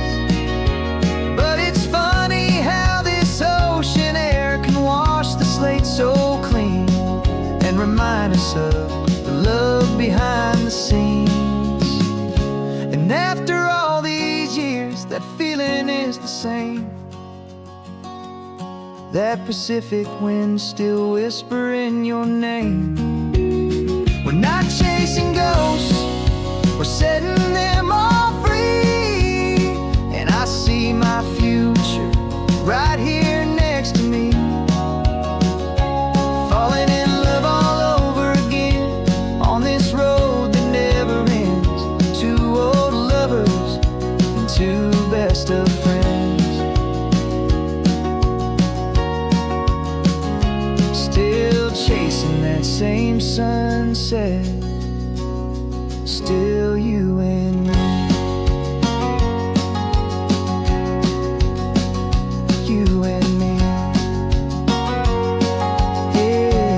But it's funny how this ocean air can wash the slate so clean and remind us of the love behind the scenes. And after all these years, that feeling is the same. That Pacific wind still whispering your name. We're not chasing ghosts, we're setting them all free. And I see my future right here next to me. Falling in love all over again on this road that never ends. Two old lovers and two best of friends. Still chasing that same sunset, still you and me. You and me. Yeah,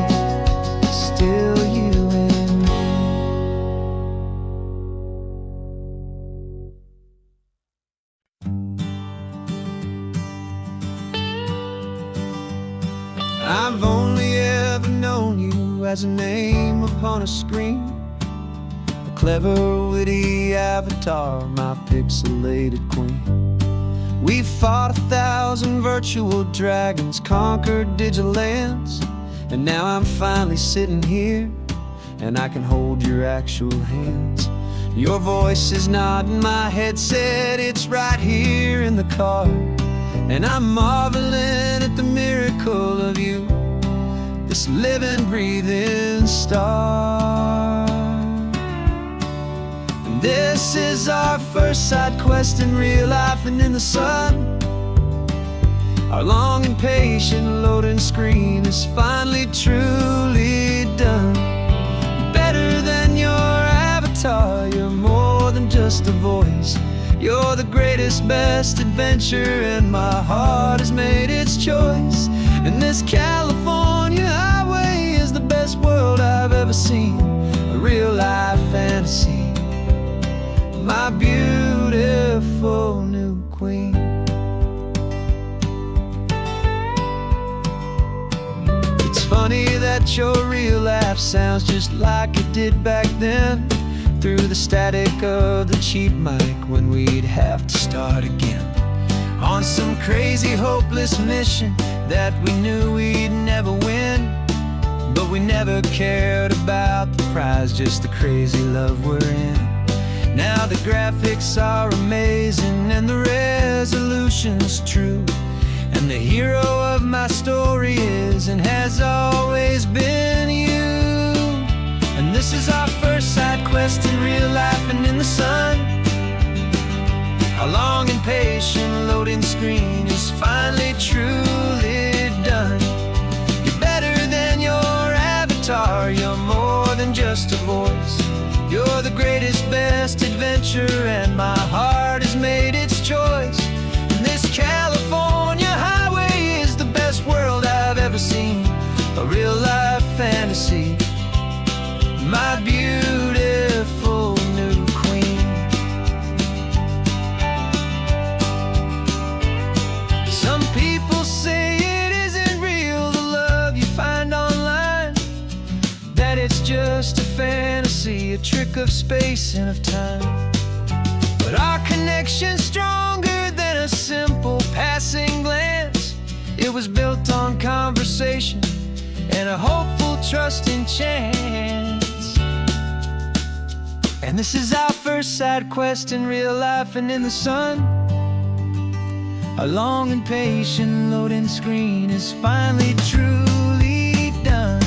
still you and me. I've only ever known you as a name upon a screen, a clever, witty avatar, my pixelated queen. We fought 1,000 virtual dragons, conquered digital lands, and now I'm finally sitting here, and I can hold your actual hands. Your voice is not in my headset, it's right here in the car. And I'm marveling at the miracle of you, this living, breathing star. And this is our first side quest in real life and in the sun. Our long and patient loading screen is finally truly done. Better than your avatar, you're more than just a voice. You're the greatest, best adventure, and my heart has made its choice. And this California highway is the best world I've ever seen, a real life fantasy, my beautiful new queen. It's funny that your real life sounds just like it did back then, through the static of the cheap mic when we'd have to start again on some crazy, hopeless mission that we knew we'd never win. But we never cared about the prize, just the crazy love we're in. Now the graphics are amazing and the resolution's true, and the hero of my story is and has always been you. And this is our first side quest in real life and in the sun. Our long and patient loading screen is finally truly done. You're better than your avatar, you're more than just a voice. greatest, best adventure, and my heart has made its choice. And this California highway is the best world I've ever seen, a real-life fantasy, my beautiful new queen. Some people say it isn't real, the love you find online, that it's just a fantasy, a trick of space and of time. But our connection's stronger than a simple passing glance. It was built on conversation and a hopeful, trusting chance. And this is our first side quest in real life and in the sun. Our long and patient loading screen is finally truly done.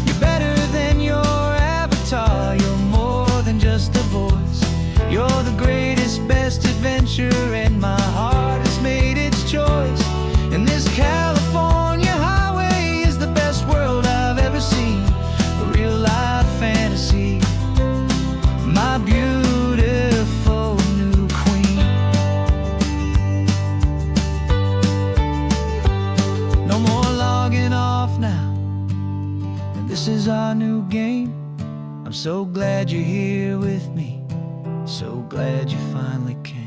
You're better than your avatar, you're more than just a voice. You're the greatest, best adventure, and my heart has made its choice. And this California highway is the best world I've ever seen, a real-life fantasy, my beautiful new queen. No more logging off now, and this is our new game. I'm so glad you're here with me, so glad you finally came.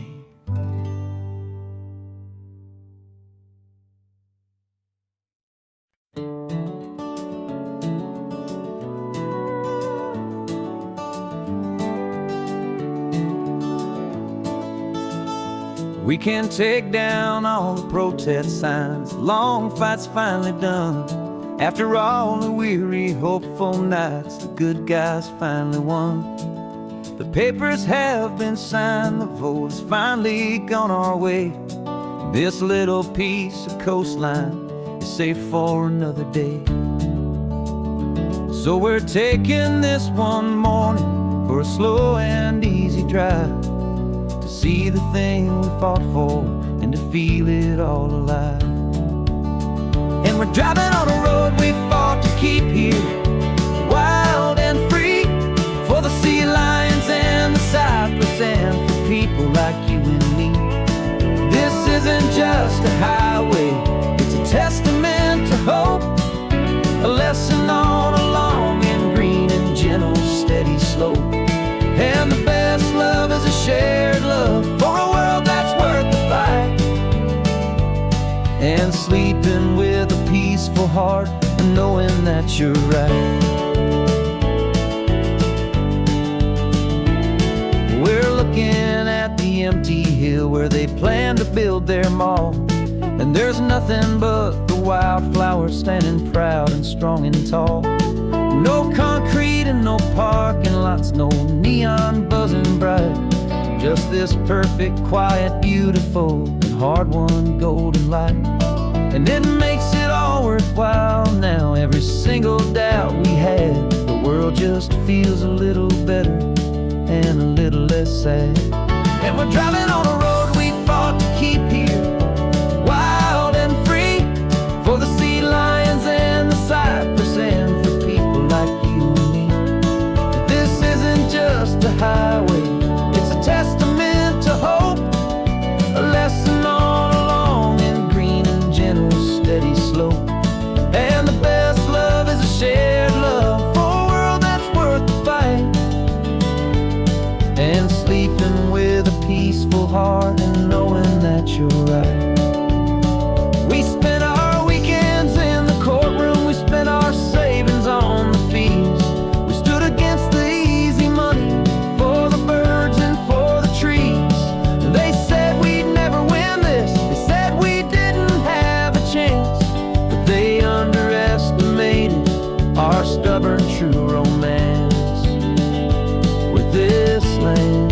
We can take down all the protest signs, long fight's finally done. After all the weary, hopeful nights, the good guys finally won. The papers have been signed, the vote has finally gone our way. This little piece of coastline is safe for another day. So we're taking this one morning for a slow and easy drive, to see the thing we fought for and to feel it all alive. And we're driving on a road we fought to keep here, wild and free, for the sea lions and the cypress and for people like you and me. This isn't just a highway, it's a testament to hope, a lesson on a long and green and gentle steady slope. And the best love is a shared love for a world that's worth the fight, and sleeping with a peaceful heart and knowing that you're right. We're looking at the empty hill where they plan to build their mall, and there's nothing but the wildflowers standing proud and strong and tall. No concrete and no parking lots, no neon buzzing bright, just this perfect, quiet, beautiful, and hard-won golden light. And it makes it all worthwhile now, every single doubt we had. The world just feels a little better and a little less sad. And we're driving on a road we fought to keep here, wild and free, for the sea lions and the cypress and for people like you and me. This isn't just a highway, it's a testament to hope, a lesson on a long and green and gentle steady slope. And the best love is a shared love for a world that's worth the fight, and sleeping with a peaceful heart and knowing that you're right. We spent our weekends in the courtroom, we spent our savings on the fees. We stood against the easy money for the birds and for the trees. And they said we'd never win this, they said we didn't have a chance, but they underestimated our stubborn true romance with this land.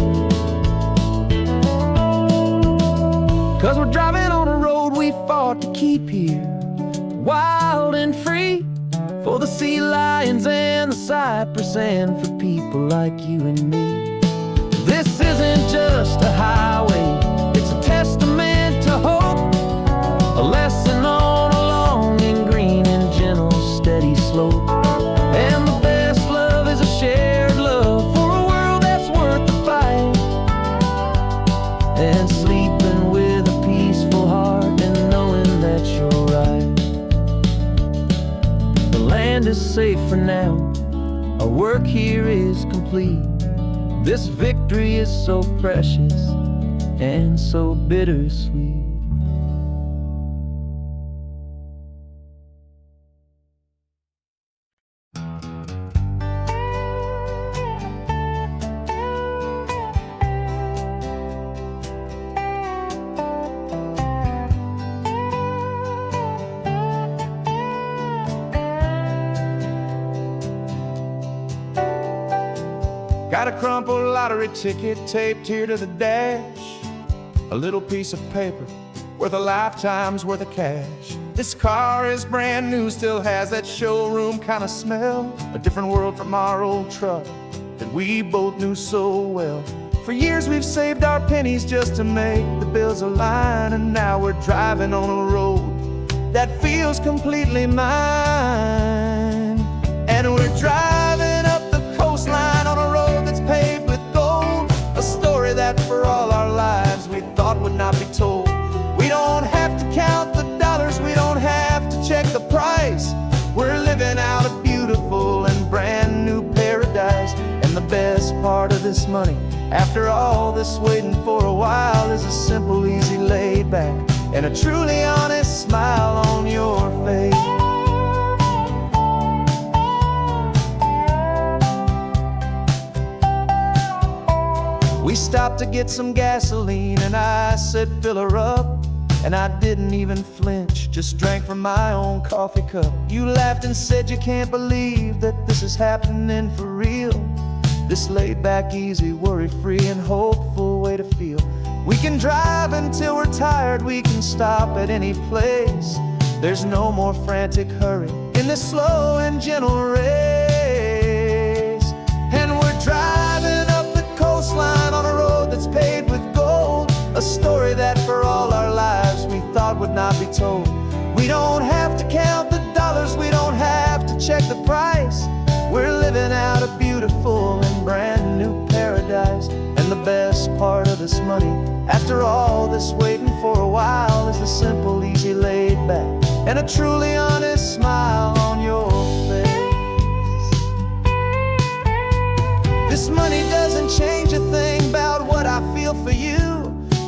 'Cause we're driving on a road we fought to keep here, wild and free, for the sea lions and the cypress and for people like you and me. This isn't just a highway, it's a testament to hope, a lesson on a long and green and gentle steady slope. And the best love is a shared love for a world that's worth safe for now. Our work here is complete. This victory is so precious and so bittersweet. Got a crumpled lottery ticket taped here to the dash. A little piece of paper worth a lifetime's worth of cash. This car is brand new, still has that showroom kind of smell. A different world from our old truck that we both knew so well. For years we've saved our pennies just to make the bills align, and now we're driving on a road that feels completely mine. And we're driving up the coastline on a road that's paved with gold, a story that for all our lives we thought would not be told. We don't have to count the dollars, we don't have to check the price. We're living out a beautiful and brand new paradise. And the best part of this money, after all this waiting for a while, is a simple, easy, laid back, and a truly honest smile on your face. We stopped to get some gasoline, and I said, fill her up. And I didn't even flinch, just drank from my own coffee cup. You laughed and said you can't believe that this is happening for real. This laid back, easy, worry-free and hopeful way to feel. We can drive until we're tired, we can stop at any place. There's no more frantic hurry in this slow and gentle race. And we're driving up the coastline on a road that's paved with gold, a story that for all our lives we thought would not be told. We don't have to count the dollars, we don't have to check the price. We're living out a beautiful and brand new paradise. And the best part of this money, after all this waiting for a while, is the simple, easy, laid back, and a truly honest smile on your face. This money doesn't change a thing about what I feel for you.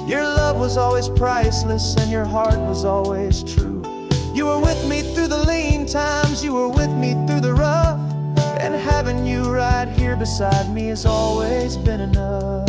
Your love was always priceless and your heart was always true. You were with me through the lean times, you were with me through the rough, and having you right here beside me has always been enough.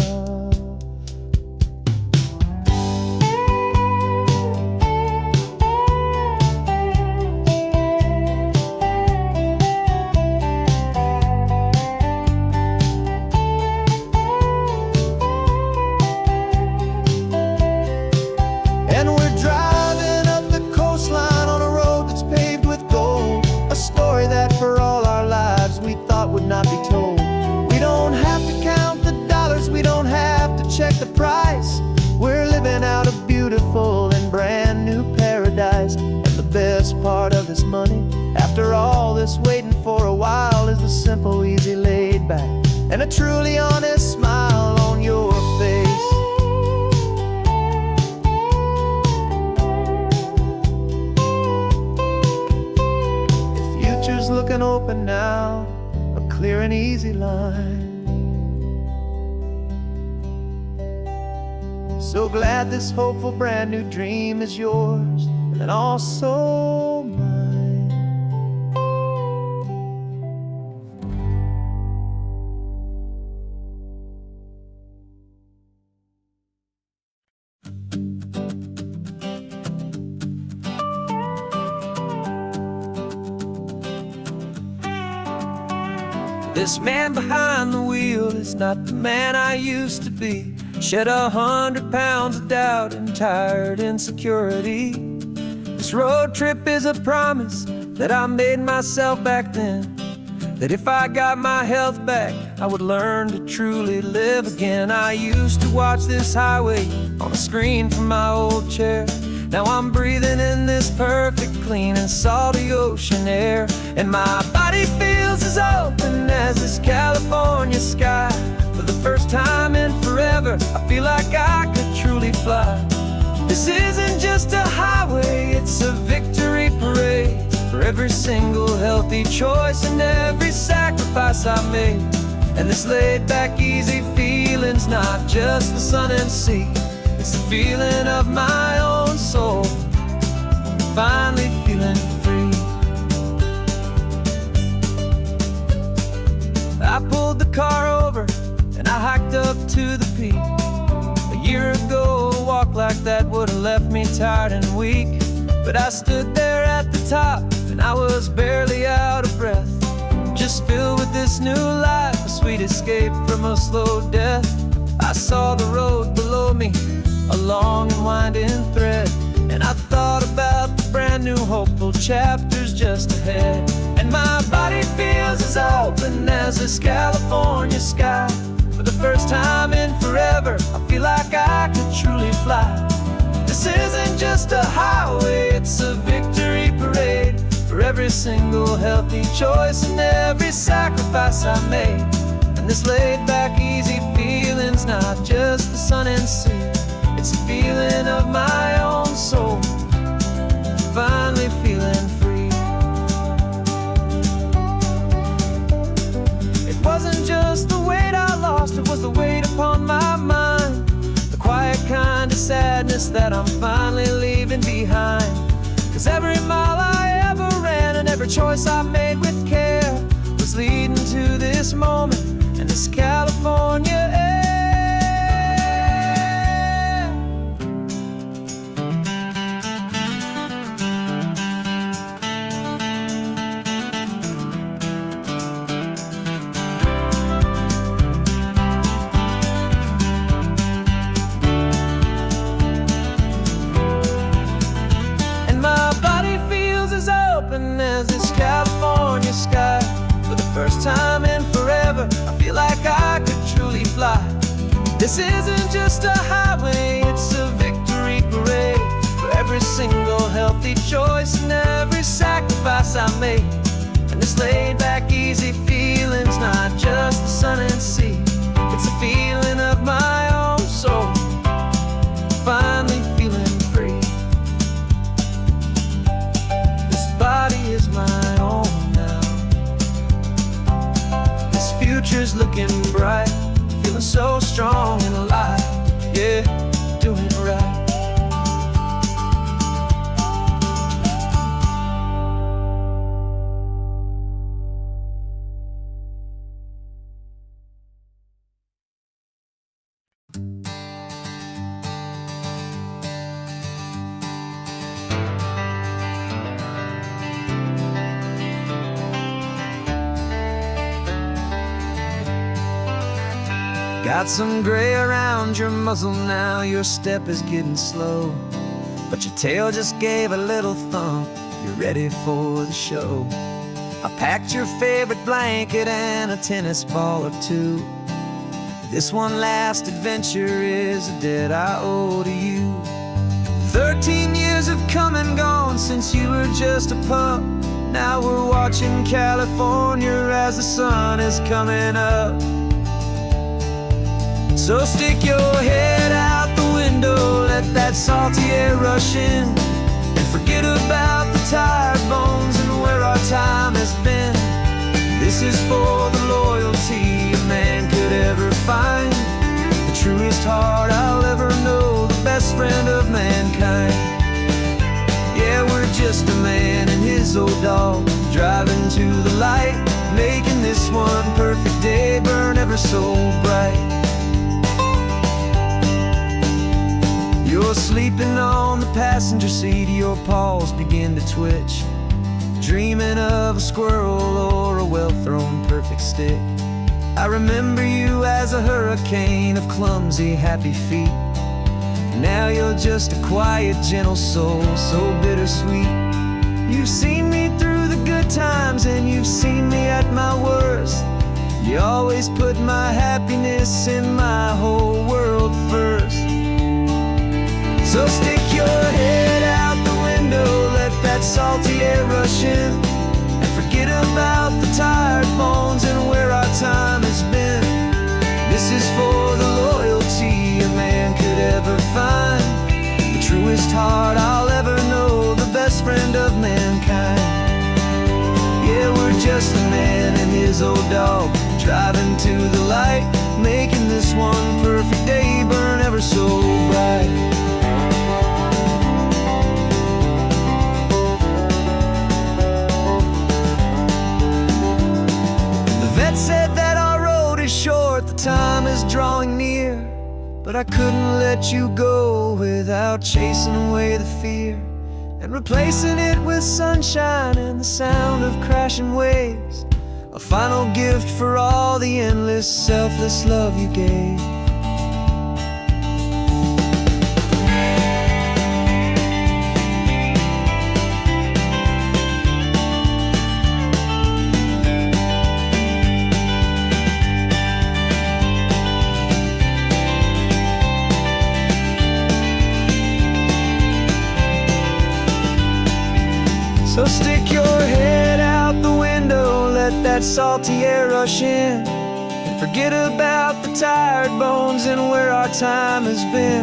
Not be told. We don't have to count the dollars, we don't have to check the price. We're living out a beautiful and brand new paradise. And the best part of this money, after all this waiting for a while, is the simple, easy, laid back, and a truly honest smile on your face. The future's looking open now, clear and easy line. So glad this hopeful brand new dream is yours and also mine. This man behind the wheel is not the man I used to be. Shed 100 pounds of doubt and tired insecurity. This road trip is a promise that I made myself back then, that if I got my health back, I would learn to truly live again. I used to watch this highway on a screen from my old chair. Now I'm breathing in this perfect, clean and salty ocean air. And my body feels as open as this California sky. For the first time in forever, I feel like I could truly fly. This isn't just a highway, it's a victory parade for for every single healthy choice and every sacrifice I made. And this laid back easy feeling's not just the sun and sea, it's the feeling of my own soul, finally feeling free. I pulled the car over and I hiked up to the peak. A year ago, a walk like that would've left me tired and weak. But I stood there at the top and I was barely out of breath, just filled with this new life, a sweet escape from a slow death. I saw the road below me, a long and winding thread, and I thought about the brand new hopeful chapters just ahead. And my body feels as open as this California sky. For the first time in forever, I feel like I could truly fly. This isn't just a highway, it's a victory parade for every single healthy choice and every sacrifice I made. And this laid back easy feeling's not just the sun and sea, it's a feeling of my own soul, finally feeling free. It wasn't just the weight I lost, it was the weight upon my mind, the quiet kind of sadness that I'm finally leaving behind. 'Cause every mile I ever ran and every choice I made with care was leading to this moment and this California air. As this California sky, for the first time in forever, I feel like I could truly fly. This isn't just a highway, it's a victory parade for every single healthy choice and every sacrifice I made. And this laid back easy feeling's not just the sun and sea, it's a feeling of my own soul, finally feeling free. Body is my own now. This future's looking bright, feeling so strong and alive. Yeah, doing it right. Got some gray around your muzzle now, your step is getting slow, but your tail just gave a little thump, you're ready for the show. I packed your favorite blanket and a tennis ball or two. This one last adventure is a debt I owe to you. 13 years have come and gone since you were just a pup. Now we're watching California as the sun is coming up. So stick your head out the window, let that salty air rush in, and forget about the tired bones and where our time has been. This is for the loyalty a man could ever find, the truest heart I'll ever know, the best friend of mankind. Yeah, we're just a man and his old dog, driving to the light, making this one perfect day burn ever so bright. You're sleeping on the passenger seat, your paws begin to twitch, dreaming of a squirrel or a well-thrown perfect stick. I remember you as a hurricane of clumsy, happy feet. Now you're just a quiet, gentle soul, so bittersweet. You've seen me through the good times and you've seen me at my worst. You always put my happiness in my whole world first. So stick your head out the window, let that salty air rush in, and forget about the tired bones and where our time has been. This is for the loyalty a man could ever find, the truest heart I'll ever know, the best friend of mankind. just a man and his old dog, driving to the light, making this one perfect day burn ever so bright. The vet said that our road is short, the time is drawing near, but I couldn't let you go without chasing away the fear and replacing it with sunshine and the sound of crashing waves, a final gift for all the endless, selfless love you gave. So stick your head out the window, let that salty air rush in, and forget about the tired bones and where our time has been.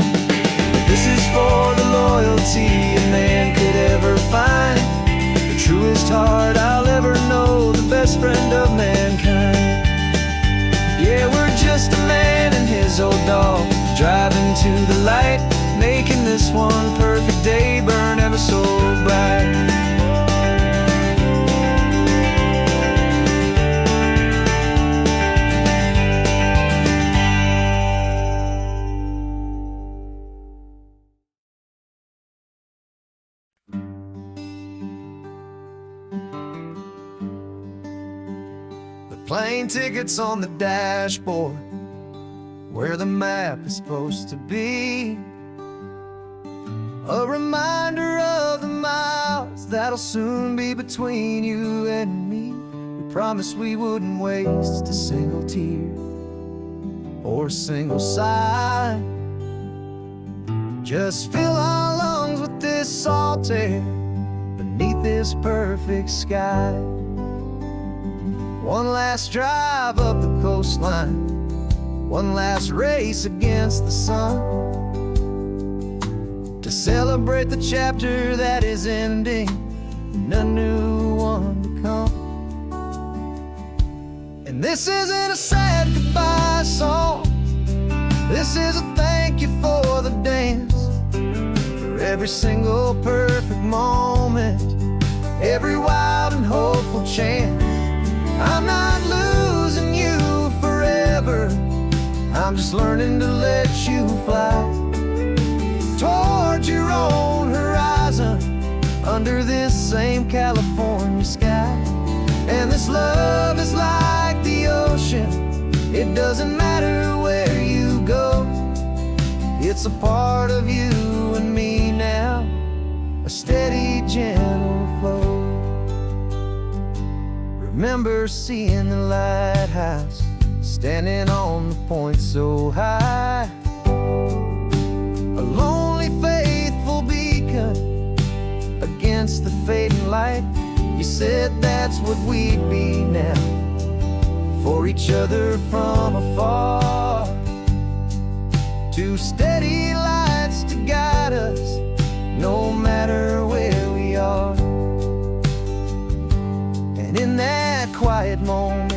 This is for the loyalty a man could ever find, the truest heart I'll ever know, the best friend of mankind. Yeah, we're just a man and his old dog, driving to the light, making this one perfect day burn ever so bright. Plane tickets on the dashboard, where the map is supposed to be, a reminder of the miles that'll soon be between you and me. We promised we wouldn't waste a single tear or a single sigh, just fill our lungs with this salt air beneath this perfect sky. One last drive up the coastline, one last race against the sun, to celebrate the chapter that is ending and a new one to come. And this isn't a sad goodbye song, this is a thank you for the dance, for every single perfect moment, every wild and hopeful chance. I'm not losing you forever, I'm just learning to let you fly towards your own horizon, under this same California sky. And this love is like the ocean, it doesn't matter where you go, it's a part of you and me now, a steady, gentle flow. Remember seeing the lighthouse, standing on the point so high, a lonely, faithful beacon against the fading light. You said that's what we'd be now, for each other from afar, two steady lights to guide us, no matter where we are. And in that quiet moment,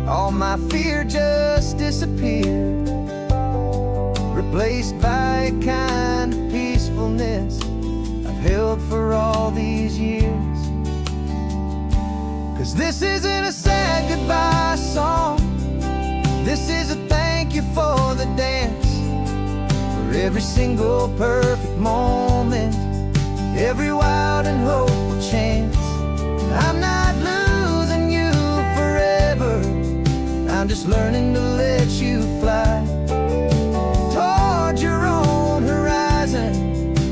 all my fear just disappeared, replaced by a kind of peacefulness I've held for all these years. 'Cause this isn't a sad goodbye song, this is a thank you for the dance, for every single perfect moment, every wild and hopeful chance. I'm not losing you forever, I'm just learning to let you fly towards your own horizon,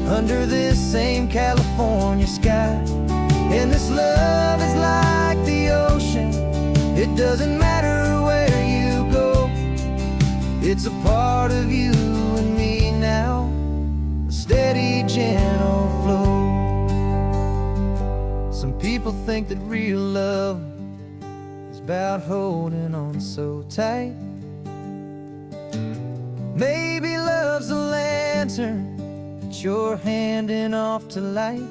under this same California sky. And this love is like the ocean, it doesn't matter where you go, it's a part of you and me now, a steady, gentle flow. Some people think that real love is about holding on so tight. Maybe love's a lantern that you're handing off to light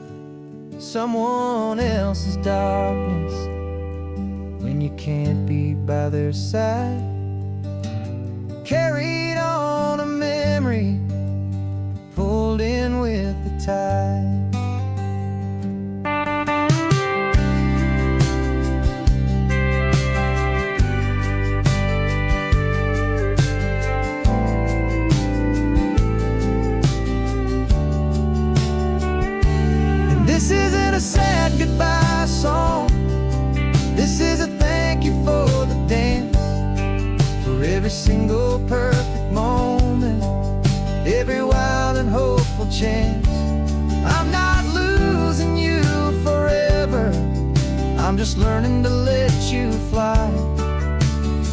someone else's darkness, you can't be by their side. Carried on a memory, pulled in with the tide. This isn't a sad goodbye song. This is a thank you for the dance, for every single perfect moment, every wild and hopeful chance. I'm not losing you forever, I'm just learning to let you fly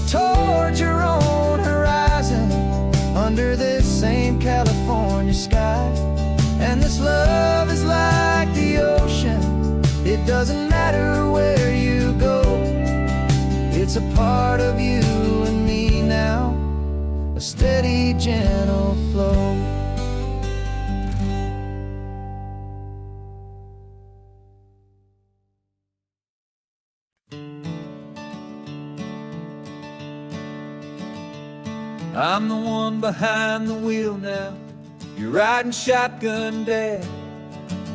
towards your own horizon, under this same California sky. And this love is like the ocean, it doesn't matter where you go. It's a part of you and me now, a steady, gentle flow. I'm the one behind the wheel now, you're riding shotgun, Dad,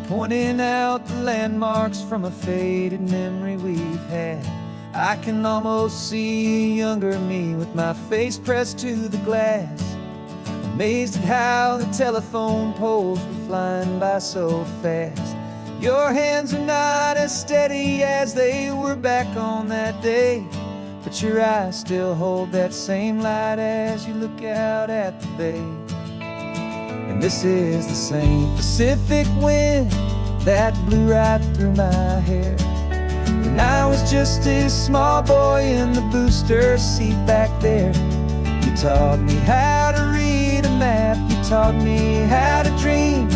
pointing out the landmarks from a faded memory we've had. I can almost see a younger me with my face pressed to the glass, amazed at how the telephone poles were flying by so fast. Your hands are not as steady as they were back on that day, but your eyes still hold that same light as you look out at the bay. And this is the same Pacific wind that blew right through my hair when I was just a small boy in the booster seat back there. You taught me how to read a map, you taught me how to dream,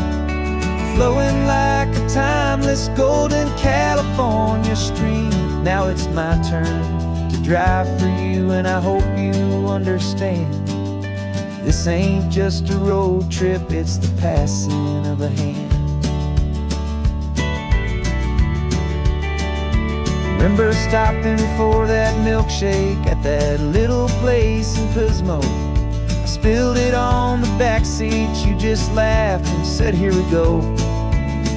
flowing like a timeless golden California stream. Now it's my turn to drive for you, and I hope you understand. This ain't just a road trip, it's the passing of a hand. Remember stopping for that milkshake at that little place in Pismo? I spilled it on the back seat, you just laughed and said, here we go.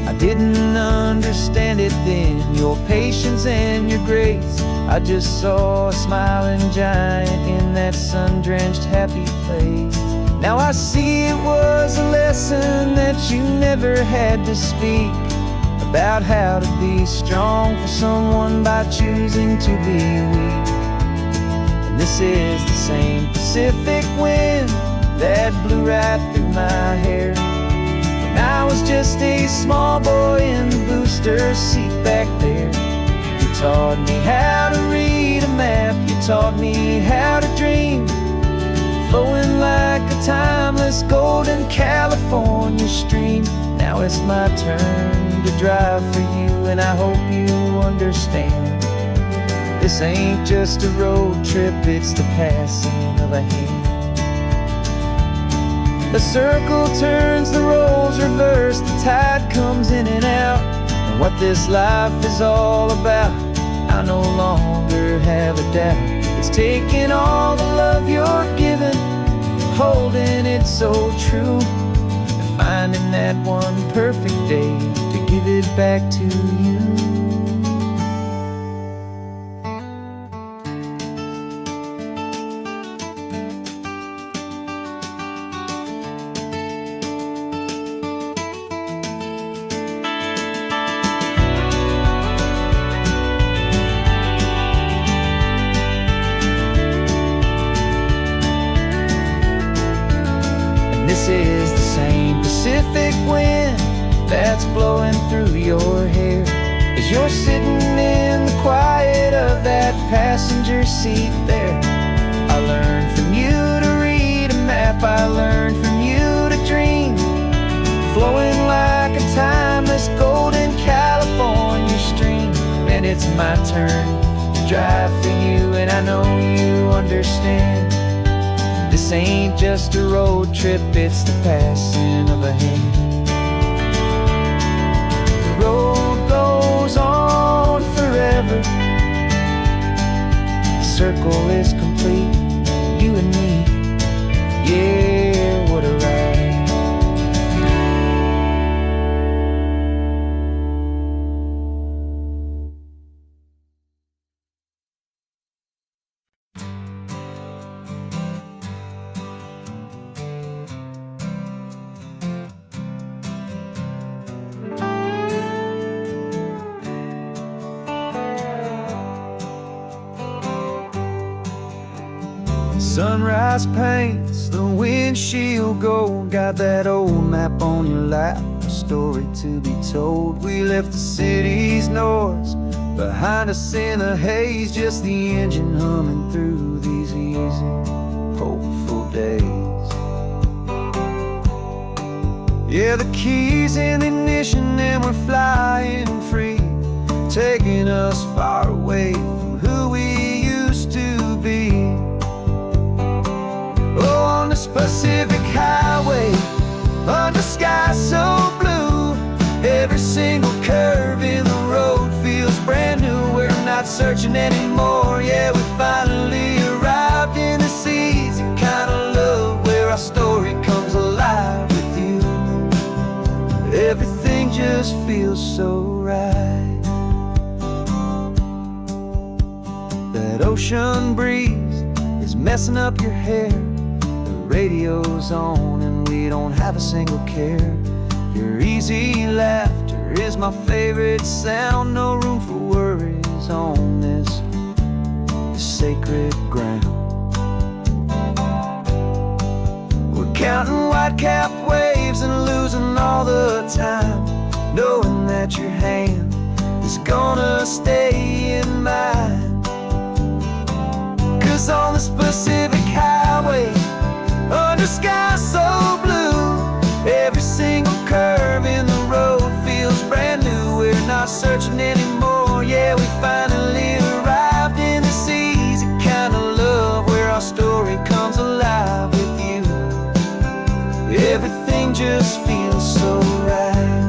I didn't understand it then, your patience and your grace. I just saw a smiling giant in that sun-drenched happy place. Now I see it was a lesson that you never had to speak, about how to be strong for someone by choosing to be weak. And this is the same Pacific wind that blew right through my hair when I was just a small boy in the booster seat back there. You taught me how to read a map, you taught me how to dream, flowing like a timeless golden California stream. Now it's my turn to drive for you, and I hope you understand. This ain't just a road trip, it's the passing of a hand. The circle turns, the roles reverse, the tide comes in and out. And what this life is all about, I no longer have a doubt. It's taking all the love you're giving, holding it so true, and finding that one perfect day to give it back to you. This is the same Pacific wind that's blowing through your hair as you're sitting in the quiet of that passenger seat there. I learned from you to read a map, I learned from you to dream, flowing like a timeless golden California stream. And it's my turn to drive for you, and I know you understand. This ain't just a road trip, it's the passing of a hand. The road goes on forever, circle is complete. You and me, yeah, what a ride. Sunrise paints the windshield gold. Got that old map on your lap, a story to be told. We left the city's noise behind us in the haze, just the engine humming through these easy, hopeful days. Yeah, the keys in the ignition and we're flying free, taking us far away from who we used to be. Oh, on this Pacific highway, under sky so blue, every single curve in the road feels brand new. We're not searching anymore, yeah, we finally arrived in this easy kind of love, where our story comes alive with you. Everything just feels so right. That ocean breeze is messing up your hair, radio's on and we don't have a single care. Your easy laughter is my favorite sound. No room for worries on this sacred ground. We're counting white-capped waves and losing all the time, knowing that your hand is gonna stay in mine. 'Cause on this Pacific highway, under sky so blue, every single curve in the road feels brand new. We're not searching anymore, yeah, we finally arrived in this easy kind of love, where our story comes alive with you. Everything just feels so right.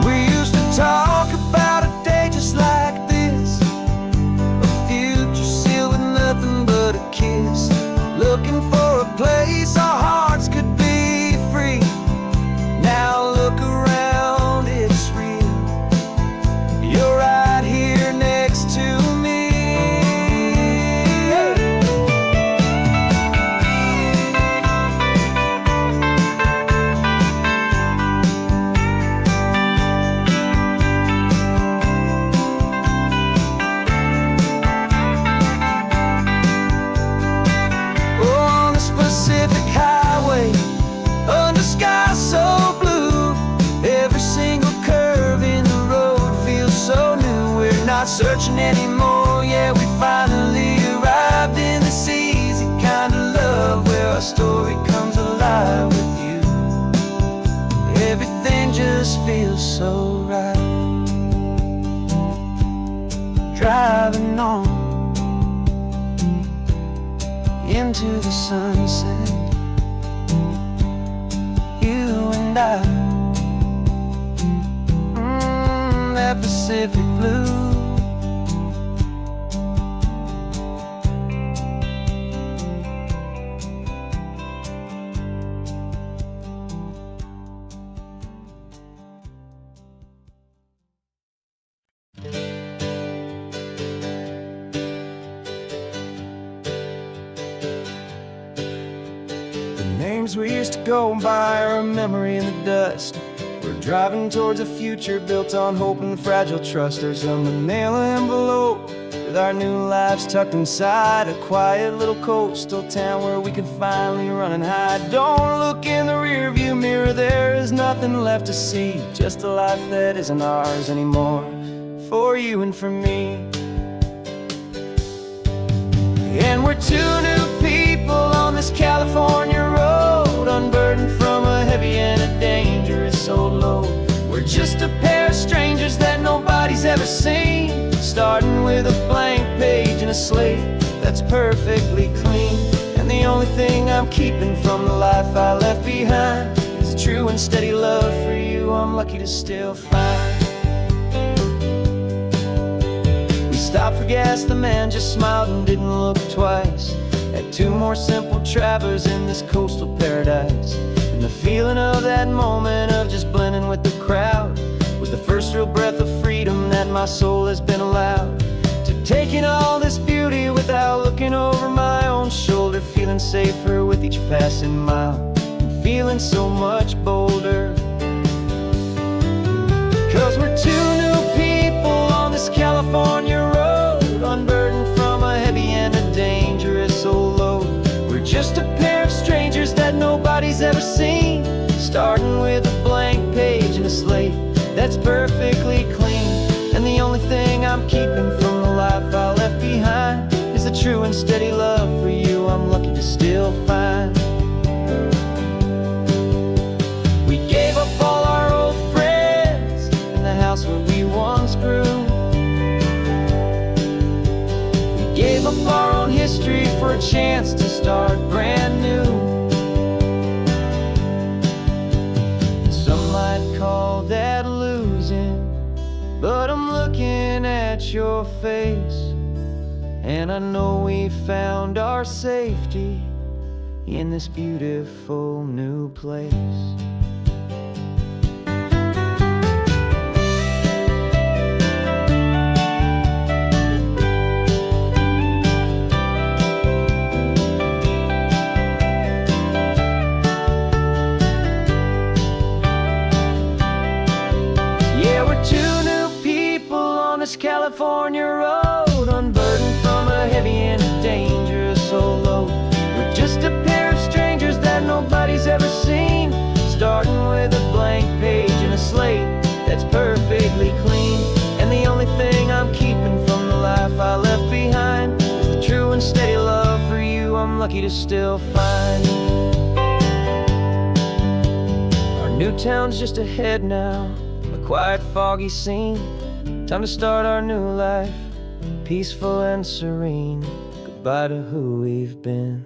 We used to talk about a day just like this, a future sealed with nothing but a kiss, looking for a place our hearts could be free. Now look around, it's real. You're right here next to me. Pacific highway, under sky so blue, every single curve in the road feels so new. We're not searching anymore, yeah, we finally arrived in this easy kind of love, where our story comes alive with you. Everything just feels so right. Driving on into the sunset, you and I, that Pacific blue. Names we used to go by are a memory in the dust. We're driving towards a future built on hope and fragile trust. There's a manila envelope with our new lives tucked inside, a quiet little coastal town where we can finally run and hide. Don't look in the rearview mirror, there is nothing left to see, just a life that isn't ours anymore, for you and for me. And we're two new people on this California road, unburdened from a heavy and a dangerous old load. We're just a pair of strangers that nobody's ever seen, starting with a blank page and a slate that's perfectly clean. And the only thing I'm keeping from the life I left behind is a true and steady love for you I'm lucky to still find. We stopped for gas, the man just smiled and didn't look twice. Had two more simple travelers in this coastal paradise. And the feeling of that moment of just blending with the crowd was the first real breath of freedom that my soul has been allowed to take in all this beauty without looking over my own shoulder, feeling safer with each passing mile, and feeling so much bolder. 'Cause we're two new people on this California road, unburdened from a heavy and a dangerous old load. We're just a pair of strangers that nobody's ever seen, starting with a blank page and a slate that's perfectly clean. And the only thing I'm keeping from the life I left behind is the true and steady love for you I'm lucky to still find. We gave up all our old friends in the house where we once grew. We gave up our own history for a chance to start brand new. Some might call that losing, but I'm looking at your face, and I know we found our safety in this beautiful new place. Yeah, we're two new people on this California road, unburdened from a heavy and a dangerous old load. We're just a pair of strangers that nobody's ever seen, starting with a blank page and a slate that's perfectly clean. And the only thing I'm keeping from the life I left behind is the true and steady love for you I'm lucky to still find. Our new town's just ahead now, a quiet, foggy scene. Time to start our new life, peaceful and serene. Goodbye to who we've been.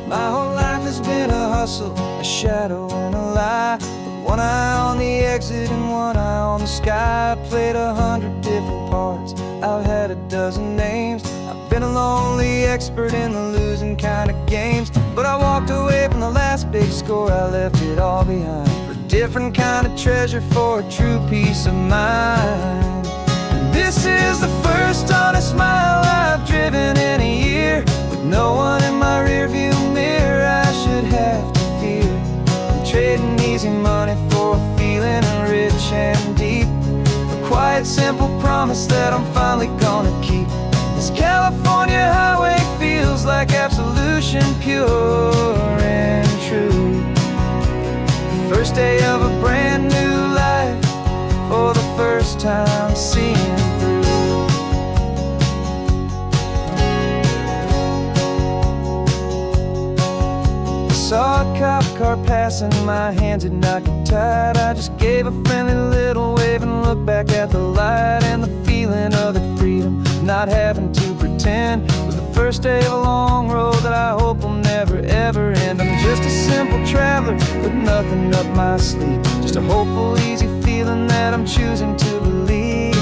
My whole life has been a hustle, a shadow and a lie, with one eye on the exit and one eye on the sky. I played 100 different parts, I've had a dozen names. I've been a lonely expert in the losing kind of games, but I walked away from the last big score, I left it all behind for a different kind of treasure, for a true peace of mind. And this is the first honest smile I've driven in a year, with no one in my rearview mirror I should have to fear. I'm trading easy money for a feeling rich and deep, a quiet, simple promise that I'm finally gonna keep. This California highway feels like absolution, pure and true. The first day of a brand new life, for the first time seeing through. Saw a cop car passing, my hands had not got tied. I just gave a friendly little wave and looked back at the light, and the feeling of that freedom, not having to pretend, was the first day of a long road that I hope will never ever end. I'm just a simple traveler with nothing up my sleeve, just a hopeful, easy feeling that I'm choosing to believe.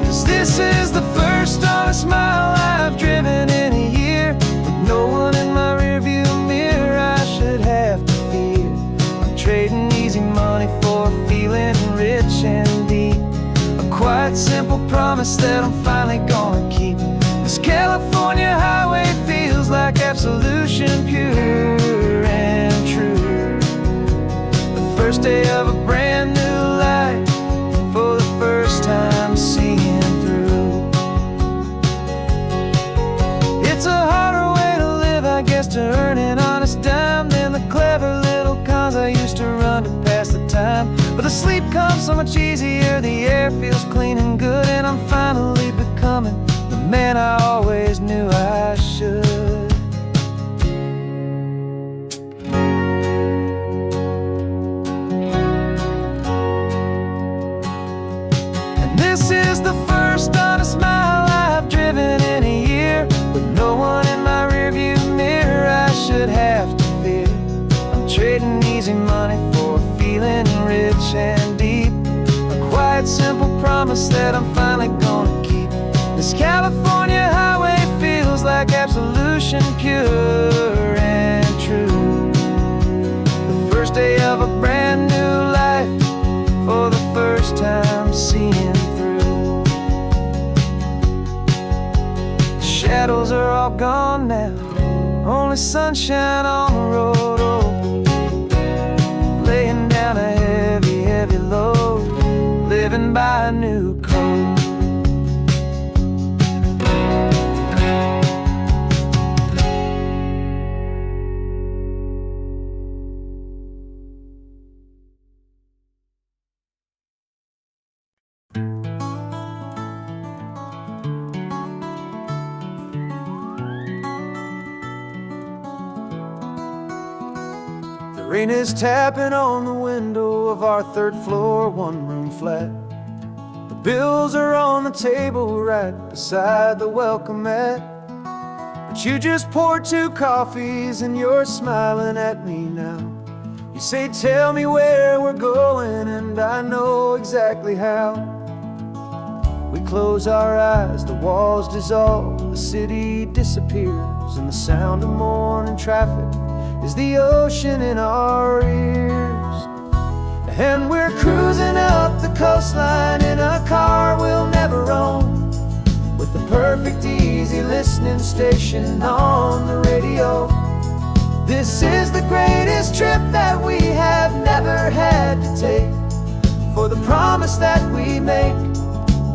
'Cause this is the first honest mile I've driven in a year, with no one in my rearview mirror I should have to fear. I'm trading easy money for a feeling rich and deep, a quiet, simple promise that I'm finally gonna keep. This California highway feels like absolution, pure and true. The first day of a brand new life, for the first time seeing through. It's a harder way to live, I guess, to earn an honest dime than the clever little cons I used to run to pass the time. But the sleep comes so much easier, the air feels clean and good, and I'm finally becoming the man I always knew I should. And this is the first honest mile I've driven in a year, with no one in my rearview mirror feeling rich and deep. A quiet, simple promise that I'm finally gonna keep. This California highway feels like absolution, pure and true. The first day of a brand new life, for the first time seeing through. The shadows are all gone now, only sunshine on the road. Oh, laying down a heavy, heavy load, living by a new code. The rain is tapping on the window of our third floor, one-room flat. The bills are on the table right beside the welcome mat. But you just poured 2 coffees and you're smiling at me now. You say, tell me where we're going, and I know exactly how. We close our eyes, the walls dissolve, the city disappears, and the sound of morning traffic is the ocean in our ears. And we're cruising up the coastline in a car we'll never own, with the perfect easy listening station on the radio. This is the greatest trip that we have never had to take, for the promise that we make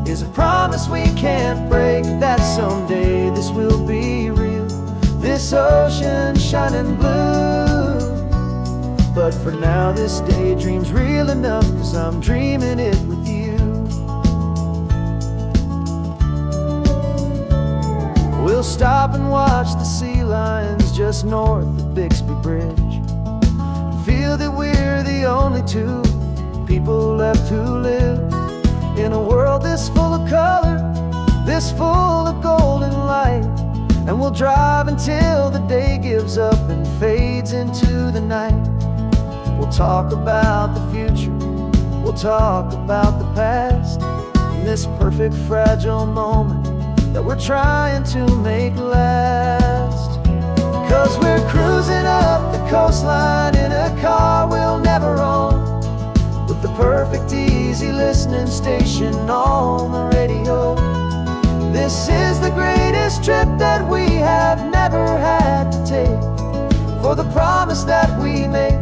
is a promise we can't break, that someday this will be real, this ocean shining blue. But for now this daydream's real enough, 'cause I'm dreaming it with you. We'll stop and watch the sea lions just north of Bixby Bridge, feel that we're the only 2 people left who live in a world this full of color, this full of golden light. And we'll drive until the day gives up and fades into the night. We'll talk about the future, we'll talk about the past, in this perfect fragile moment that we're trying to make last. 'Cause we're cruising up the coastline in a car we'll never own, with the perfect easy listening station on the radio. This is the greatest trip that we have never had to take, for the promise that we make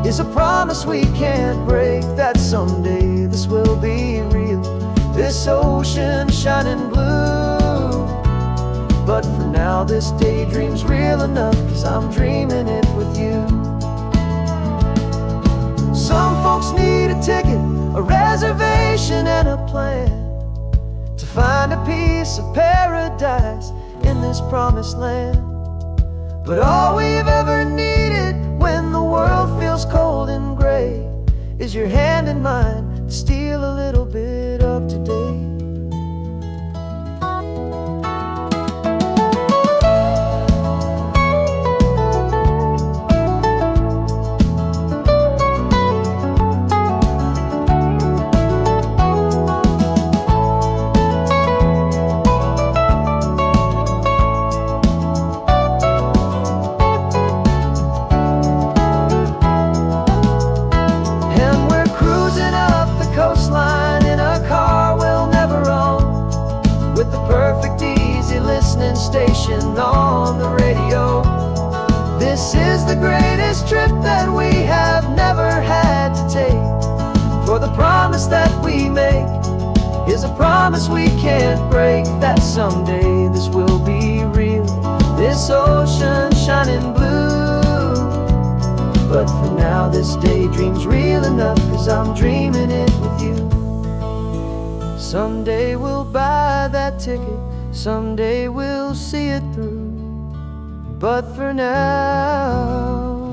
is a promise we can't break, that someday this will be real, this ocean shining blue. But for now this daydream's real enough, 'cause I'm dreaming it with you. Some folks need a ticket, a reservation and a plan, to find a piece of paradise in this promised land. But all we've ever needed when the world feels cold and gray is your hand in mine to steal a little bit of today. Station on the radio. This is the greatest trip that we have never had to take, for the promise that we make is a promise we can't break, that someday this will be real, this ocean shining blue. But for now this daydream's real enough, 'cause I'm dreaming it with you. Someday we'll buy that ticket, someday we'll see it through. But for now,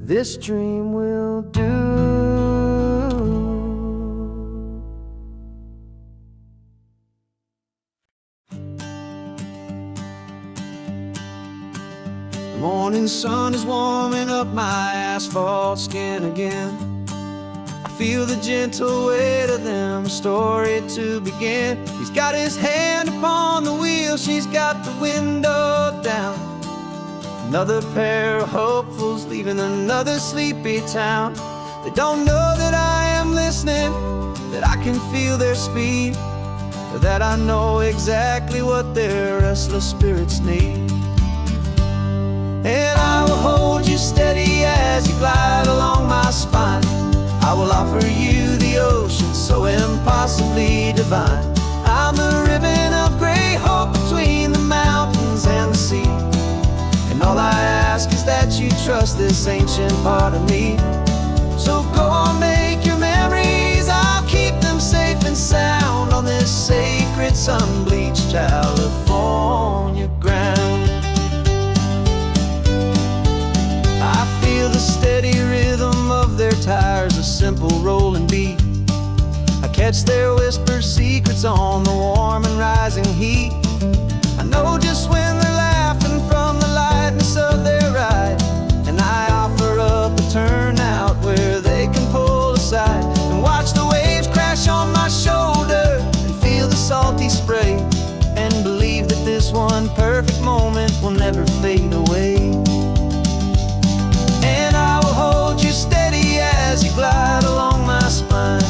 this dream will do. The morning evening sun is warming up my asphalt skin again. I feel the gentle weight of them, a story to begin. He's got his hand upon the wheel, she's got the window down. Another pair of hopefuls leaving another sleepy town. They don't know that I am listening, that I can feel their speed, or that I know exactly what their restless spirits need. And I will hold you steady as you glide along my spine. I will offer you the ocean so impossibly divine. I'm the ribbon of gray hope between the mountains and the sea. And all I ask is that you trust this ancient part of me. So go on, make your memories, I'll keep them safe and sound on this sacred sun-bleached California ground. I feel the steady rhythm of their tires, a simple rolling beat. I catch their whispered secrets on the warm and rising heat. I know just when they're laughing from the lightness of their ride, and I offer up a turnout where they can pull aside and watch the waves crash on my shoulder and feel the salty spray, and believe that this one perfect moment will never fade away. And I will hold you steady as you glide along my spine.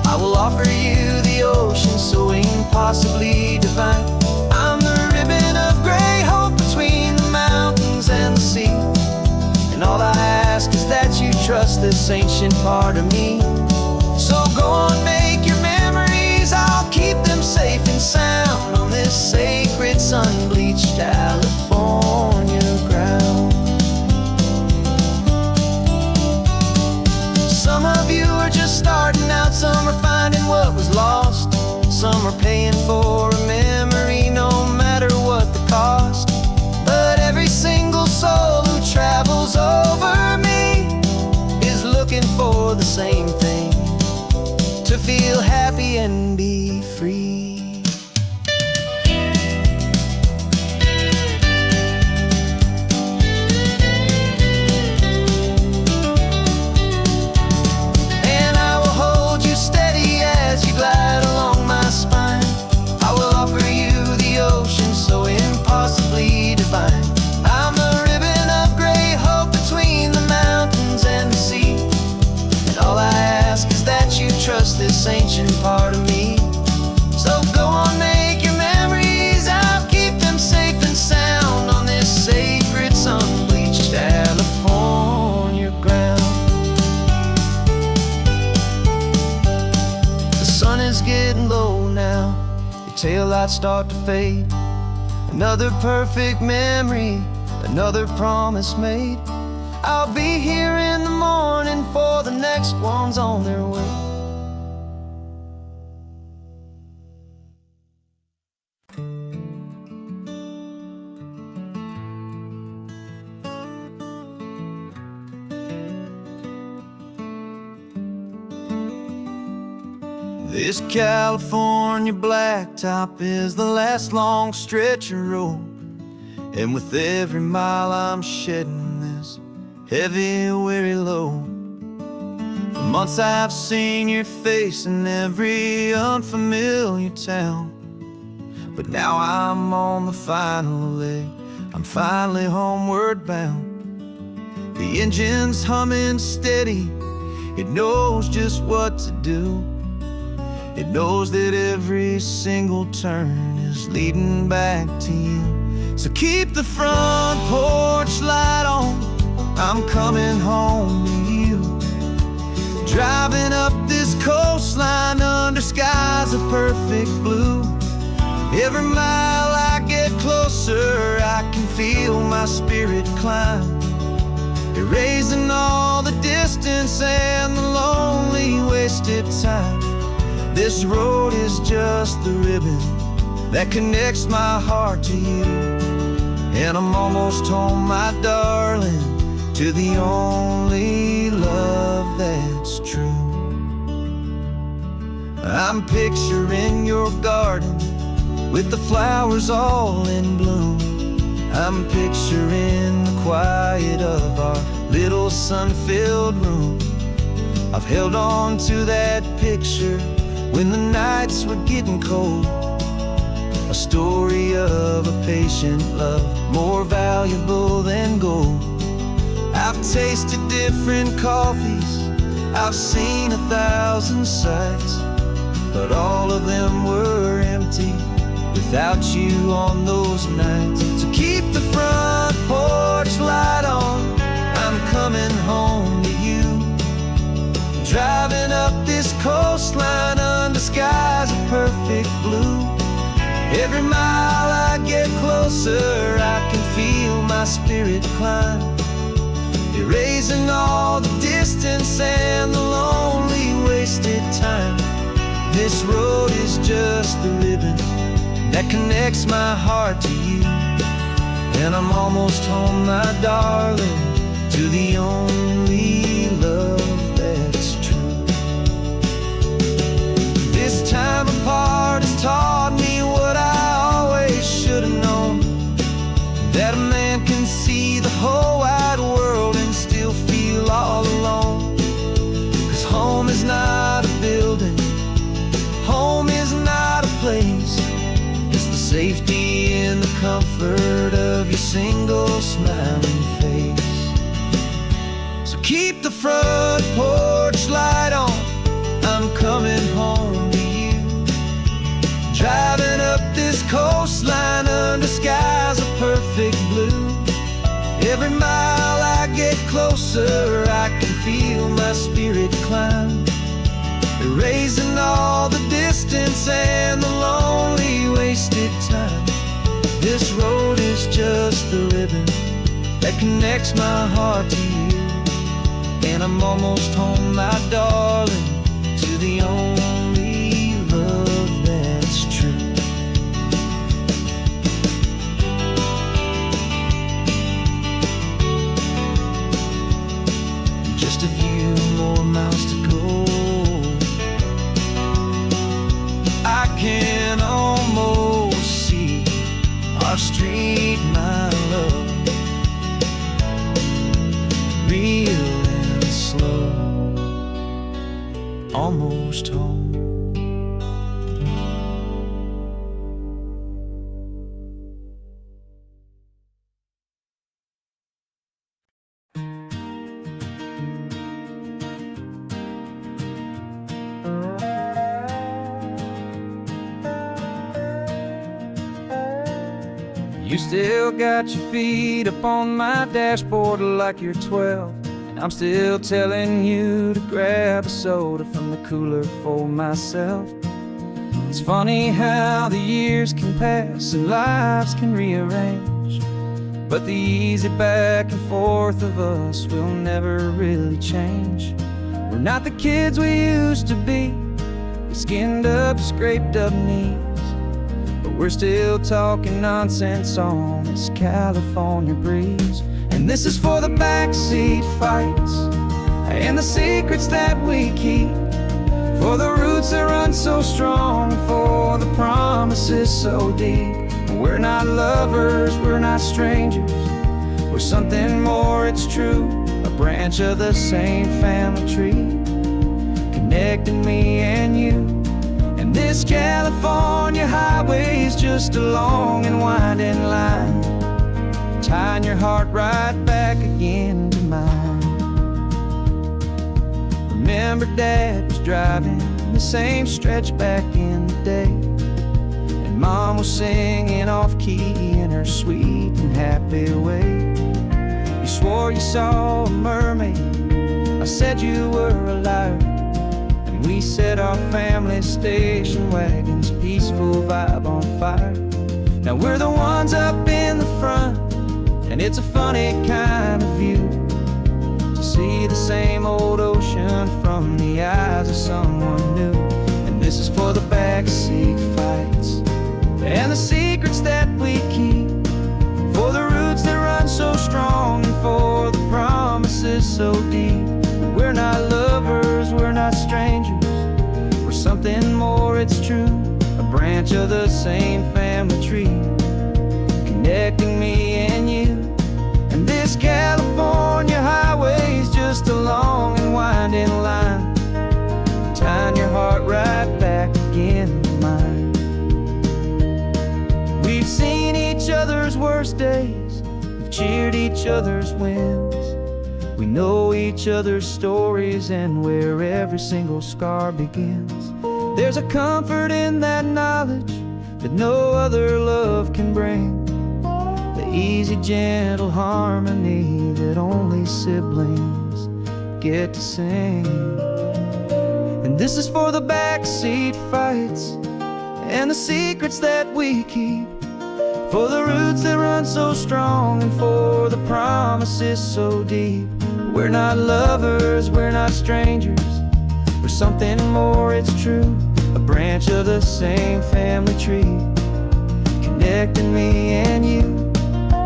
I will offer you the ocean so impossibly divine. I'm the ribbon of gray hope between the mountains and the sea. And all I ask is that you trust this ancient part of me. So go on, make your memories, I'll keep them safe and sound on this sacred sun-bleached California ground. Some of you are just starting out, some are finding what was lost, some are paying for a memory no matter what the cost. But every single soul who travels over me is looking for the same thing, to feel happy and be free. And I will hold you steady as you glide along my spine. I will offer you the ocean so impossibly divine. I'm the ribbon of gray hope between the mountains and the sea. And all I ask is that you trust this ancient part of me. So go on, make your memories, I'll keep them safe and sound on this sacred sun-bleached California ground. The sun is getting low now, your taillights start to fade. Another perfect memory, another promise made. I'll be here in the morning for the next ones on their way. This California blacktop is the last long stretch of road, and with every mile I'm shedding this heavy, weary load. For months I've seen your face in every unfamiliar town, but now I'm on the final leg, I'm finally homeward bound. The engine's humming steady, it knows just what to do. It knows that every single turn is leading back to you. So keep the front porch light on, I'm coming home to you. Driving up this coastline under skies of perfect blue. Every mile I get closer, I can feel my spirit climb, erasing all the distance and the lonely wasted time. This road is just the ribbon that connects my heart to you, and I'm almost home, my darling, to the only love that's true. I'm picturing your garden with the flowers all in bloom. I'm picturing the quiet of our little sun-filled room. I've held on to that picture when the nights were getting cold. A story of a patient love, more valuable than gold. I've tasted different coffees, I've seen 1,000 sights, but all of them were empty without you on those nights. So keep the front porch light on, I'm coming home to you. Driving up this coastline under skies of perfect blue. Every mile I get closer, I can feel my spirit climb, erasing all the distance and the lonely wasted time. This road is just the ribbon that connects my heart to you, and I'm almost home, my darling, to the only love that's true. This time apart has taught me what I always should have known, that a man can see the whole wide world and still feel all alone. 'Cause home is not a building, home is not a place, it's the safety and the comfort of your single smiling face. So keep the front porch light on, I'm coming home to you. Driving up this coastline under skies of perfect blue. Every mile I get closer, I can feel my spirit climb, erasing all the distance and the lonely wasted time. This road is just the ribbon that connects my heart to you, and I'm almost home, my darling, to the only love that's true. Just a few more miles to go, I can almost see our street, my love, real and slow, almost home. You still got your feet up on my dashboard like you're 12, and I'm still telling you to grab a soda from the cooler for myself. It's funny how the years can pass and lives can rearrange, but the easy back and forth of us will never really change. We're not the kids we used to be, with skinned up, scraped up knees, but we're still talking nonsense on this California breeze. And this is for the backseat fights and the secrets that we keep, for the roots that run so strong, for the promises so deep. We're not lovers, we're not strangers, we're something more, it's true. A branch of the same family tree, connecting me and you. And this California highway is just a long and winding line, tying your heart right back again to mine. Remember Dad was driving the same stretch back in the day, and Mom was singing off-key in her sweet and happy way. You swore you saw a mermaid, I said you were a liar, and we set our family station wagon's peaceful vibe on fire. Now we're the ones up in the front, and it's a funny kind of view to see the same old ocean from the eyes of someone new. And this is for the backseat fights and the secrets that we keep, for the roots that run so strong, and for the promises so deep. We're not lovers, we're not strangers, we're something more, it's true. A branch of the same family tree, connecting me and cheered each other's wins. We know each other's stories and where every single scar begins. There's a comfort in that knowledge that no other love can bring. The easy, gentle harmony that only siblings get to sing. And this is for the backseat fights and the secrets that we keep, for the roots that run so strong and for the promises so deep. We're not lovers, we're not strangers, we're something more, it's true. A branch of the same family tree, connecting me and you.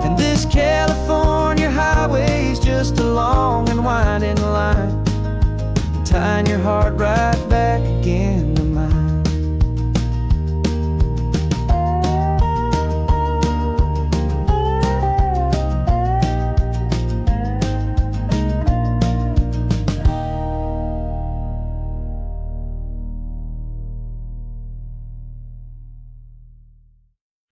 And this California highway's just a long and winding line, tying your heart right back again